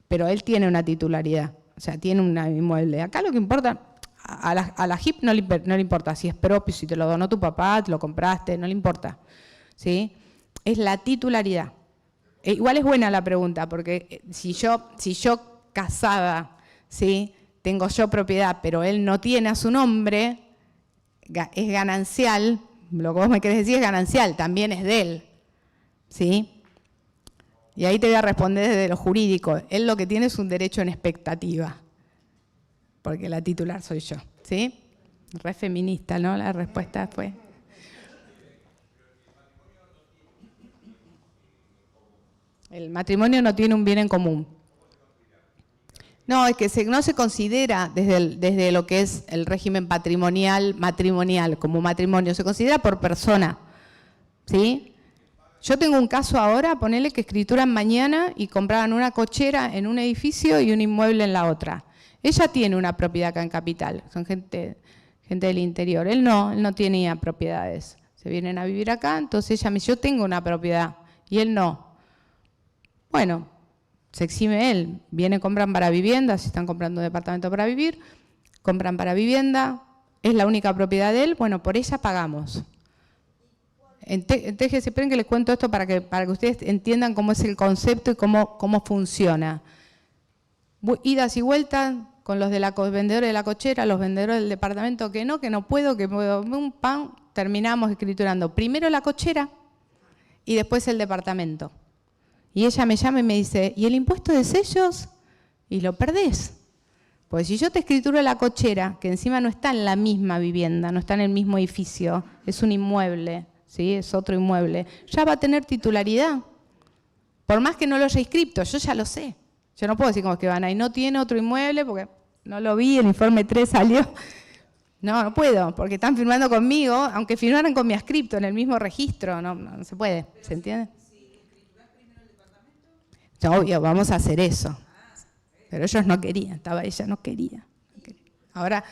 pero él tiene una titularidad, o sea, tiene un inmueble. Acá lo que importa, a la HIP no le importa si es propio, si te lo donó tu papá, te lo compraste, no le importa, ¿sí? Es la titularidad. Igual es buena la pregunta, porque si yo casada, ¿sí? Tengo yo propiedad, pero él no tiene a su nombre, es ganancial. Lo que vos me querés decir es ganancial, también es de él, ¿sí? Y ahí te voy a responder desde lo jurídico. Él lo que tiene es un derecho en expectativa, porque la titular soy yo, ¿sí? Re feminista, ¿no? La respuesta fue... El matrimonio no tiene un bien en común. No, es que no se considera desde lo que es el régimen matrimonial como matrimonio, se considera por persona, ¿sí? Yo tengo un caso ahora, ponele que escrituran mañana y compraban una cochera en un edificio y un inmueble en la otra. Ella tiene una propiedad acá en Capital, son gente del interior. Él no tenía propiedades. Se vienen a vivir acá, entonces ella me dice, yo tengo una propiedad y él no. Bueno, se exime él, vienen, compran para vivienda, si están comprando un departamento para vivir, compran para vivienda, es la única propiedad de él, bueno, por ella pagamos. En TGS, esperen que les cuento esto para que ustedes entiendan cómo es el concepto y cómo funciona. Idas y vueltas con los de vendedores de la cochera, los vendedores del departamento que no puedo, terminamos escriturando primero la cochera y después el departamento. Y ella me llama y me dice, ¿y el impuesto de sellos? Y lo perdés. Pues si yo te escrituro la cochera, que encima no está en la misma vivienda, no está en el mismo edificio, es un inmueble, ¿sí? Es otro inmueble, ya va a tener titularidad. Por más que no lo haya inscripto, yo ya lo sé. Yo no puedo decir como que van ahí, no tiene otro inmueble porque no lo vi, el informe 3 salió. No puedo, porque están firmando conmigo, aunque firmaran con mi adscripto en el mismo registro, no se puede, ¿se entiende? Obvio, vamos a hacer eso. Pero ellos no querían, ella no quería. Ahora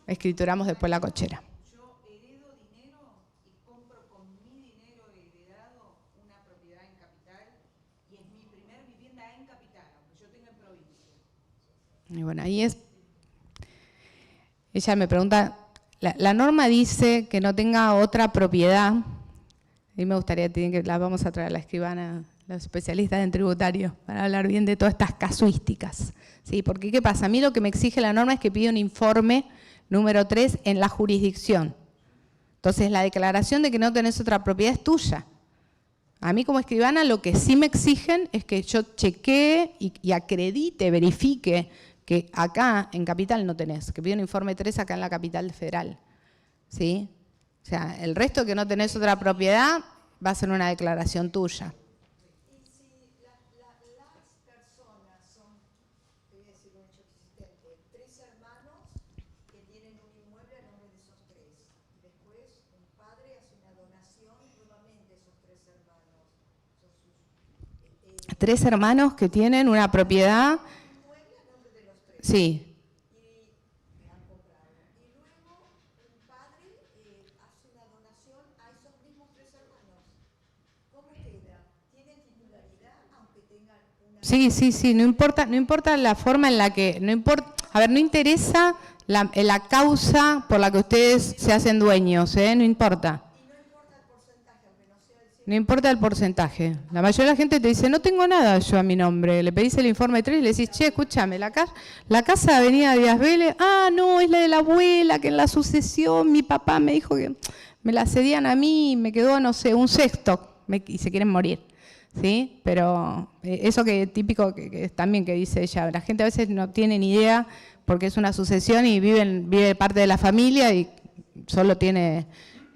escrituramos después la cochera. Yo heredo dinero y compro con mi dinero heredado una propiedad en Capital y es mi primer vivienda en Capital, aunque yo tenga en provincia. Y bueno, ahí es... Ella me pregunta, la norma dice que no tenga otra propiedad. A mí me gustaría, la vamos a traer a la escribana, los especialistas en tributario, para hablar bien de todas estas casuísticas. ¿Sí? Porque, ¿qué pasa? A mí lo que me exige la norma es que pida un informe número 3 en la jurisdicción. Entonces, la declaración de que no tenés otra propiedad es tuya. A mí como escribana lo que sí me exigen es que yo chequee y acredite, verifique que acá en Capital no tenés, que pida un informe 3 acá en la Capital Federal. ¿Sí? O sea, el resto que no tenés otra propiedad va a ser una declaración tuya. Tres hermanos que tienen una propiedad, sí. Y han comprado. Y luego un padre hace una donación a esos mismos tres hermanos. ¿Cómo queda? ¿Tienen titularidad aunque tengan una... Sí, no importa la forma en la que, no interesa la causa por la que ustedes se hacen dueños, no importa. Y no importa el porcentaje, aunque no sea el No importa el porcentaje. La mayoría de la gente te dice, no tengo nada yo a mi nombre. Le pedís el informe 3 y le decís, che, escúchame, la casa de Avenida Díaz Vélez, no, es la de la abuela, que en la sucesión mi papá me dijo que me la cedían a mí, me quedó, no sé, un sexto, y se quieren morir. ¿Sí? Pero eso que típico que también que dice ella, la gente a veces no tiene ni idea porque es una sucesión y vive parte de la familia y solo tiene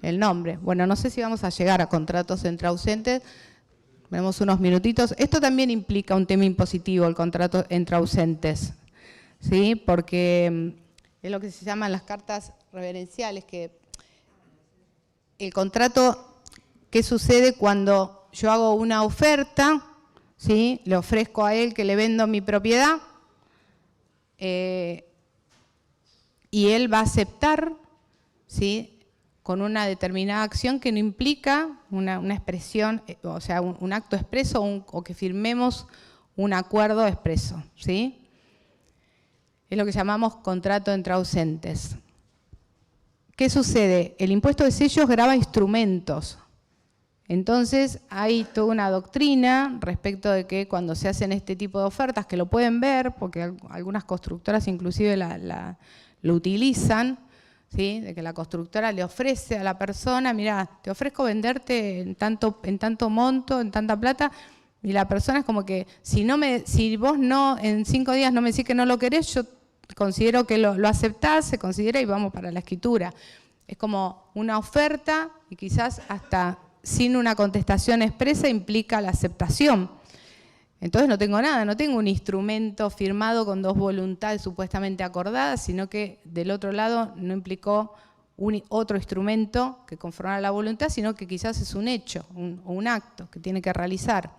el nombre. Bueno, no sé si vamos a llegar a contratos entre ausentes, tenemos unos minutitos. Esto también implica un tema impositivo, el contrato entre ausentes, ¿sí? Porque es lo que se llaman las cartas reverenciales, que el contrato, ¿qué sucede cuando yo hago una oferta, ¿sí? Le ofrezco a él que le vendo mi propiedad y él va a aceptar, ¿sí? Con una determinada acción que no implica una expresión, o sea, un acto expreso o que firmemos un acuerdo expreso, ¿sí? Es lo que llamamos contrato entre ausentes. ¿Qué sucede? El impuesto de sellos grava instrumentos. Entonces hay toda una doctrina respecto de que cuando se hacen este tipo de ofertas, que lo pueden ver, porque algunas constructoras inclusive lo utilizan, ¿sí? De que la constructora le ofrece a la persona, mira, te ofrezco venderte en tanto monto, en tanta plata, y la persona es como que, si vos no, en 5 días no me decís que no lo querés, yo considero que lo aceptás, se considera y vamos para la escritura. Es como una oferta y quizás hasta sin una contestación expresa implica la aceptación. Entonces no tengo nada, no tengo un instrumento firmado con 2 voluntades supuestamente acordadas, sino que del otro lado no implicó otro instrumento que conformara la voluntad, sino que quizás es un hecho, un acto que tiene que realizar.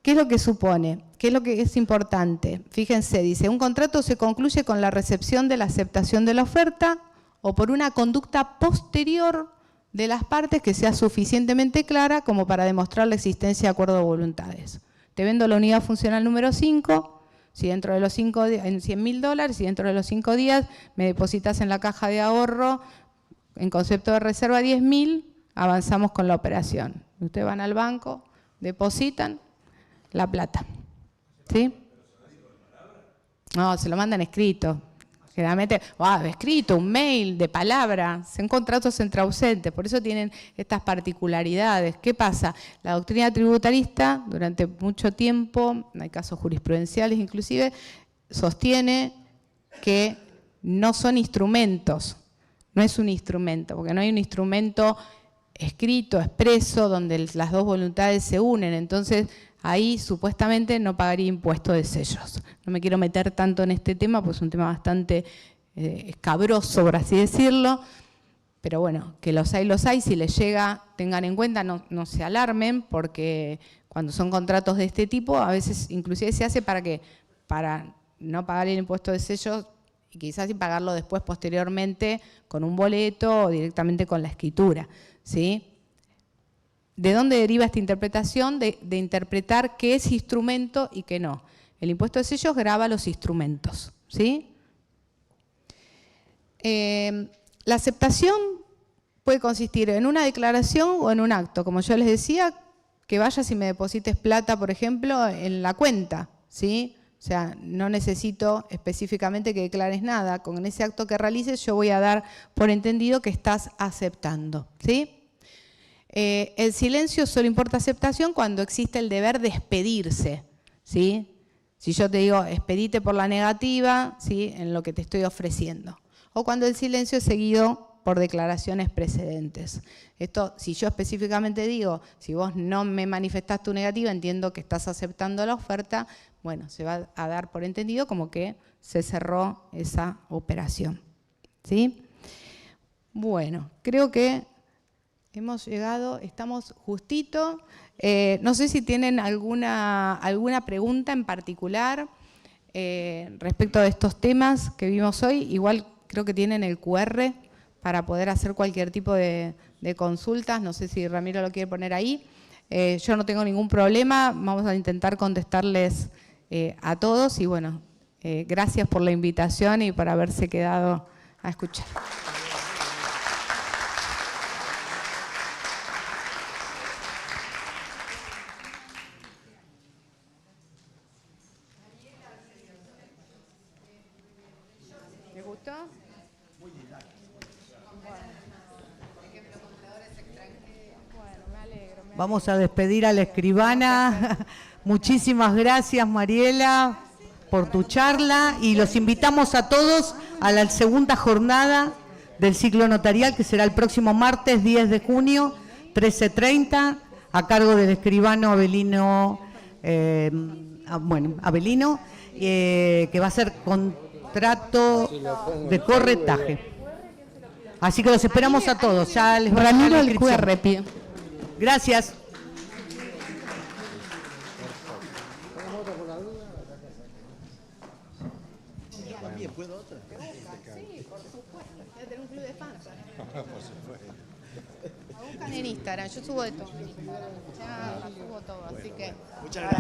¿Qué es lo que supone? ¿Qué es lo que es importante? Fíjense, dice, un contrato se concluye con la recepción de la aceptación de la oferta o por una conducta posterior de las partes que sea suficientemente clara como para demostrar la existencia de acuerdo de voluntades. Te vendo la unidad funcional número 5, si dentro de los 5 días, en $100.000, si dentro de los 5 días me depositas en la caja de ahorro, en concepto de reserva 10.000, avanzamos con la operación. Ustedes van al banco, depositan la plata. ¿Sí? No, se lo mandan escrito. Generalmente, escrito, un mail, de palabra, son contratos entre ausentes, por eso tienen estas particularidades. ¿Qué pasa? La doctrina tributarista, durante mucho tiempo, hay casos jurisprudenciales inclusive, sostiene que no son instrumentos, no es un instrumento, porque no hay un instrumento escrito, expreso, donde las 2 voluntades se unen, entonces ahí supuestamente no pagaría impuesto de sellos. No me quiero meter tanto en este tema, pues es un tema bastante escabroso, por así decirlo, pero bueno, que los hay, si les llega, tengan en cuenta, no se alarmen, porque cuando son contratos de este tipo, a veces inclusive se hace para no pagar el impuesto de sellos, y quizás sin pagarlo después, posteriormente, con un boleto o directamente con la escritura, ¿sí? ¿De dónde deriva esta interpretación? De interpretar qué es instrumento y qué no. El impuesto de sellos grava los instrumentos, ¿sí? La aceptación puede consistir en una declaración o en un acto. Como yo les decía, que vayas y me deposites plata, por ejemplo, en la cuenta, ¿sí? O sea, no necesito específicamente que declares nada. Con ese acto que realices yo voy a dar por entendido que estás aceptando, ¿sí? El silencio solo importa aceptación cuando existe el deber de expedirse, ¿sí? Si yo te digo, expedite por la negativa, ¿sí? En lo que te estoy ofreciendo. O cuando el silencio es seguido por declaraciones precedentes. Esto, si yo específicamente digo, si vos no me manifestás tu negativa, entiendo que estás aceptando la oferta, bueno, se va a dar por entendido como que se cerró esa operación, ¿sí? Bueno, creo que hemos llegado, estamos justito. No sé si tienen alguna pregunta en particular respecto de estos temas que vimos hoy. Igual creo que tienen el QR para poder hacer cualquier tipo de consultas. No sé si Ramiro lo quiere poner ahí. Yo no tengo ningún problema. Vamos a intentar contestarles a todos. Y bueno, gracias por la invitación y por haberse quedado a escuchar. Vamos a despedir a la escribana. Muchísimas gracias, Mariela, por tu charla, y los invitamos a todos a la segunda jornada del ciclo notarial, que será el próximo martes 10 de junio, 13:30, a cargo del escribano Abelino, que va a ser contrato de corretaje. Así que los esperamos a todos. Ya les va a dar la el inscripción. QR, pido. Gracias. También puedo otra. Sí, por supuesto. Voy a tener un club de fans. Por supuesto. Me buscan en Instagram, yo subo de todo. Ya subo todo, así que... Muchas gracias.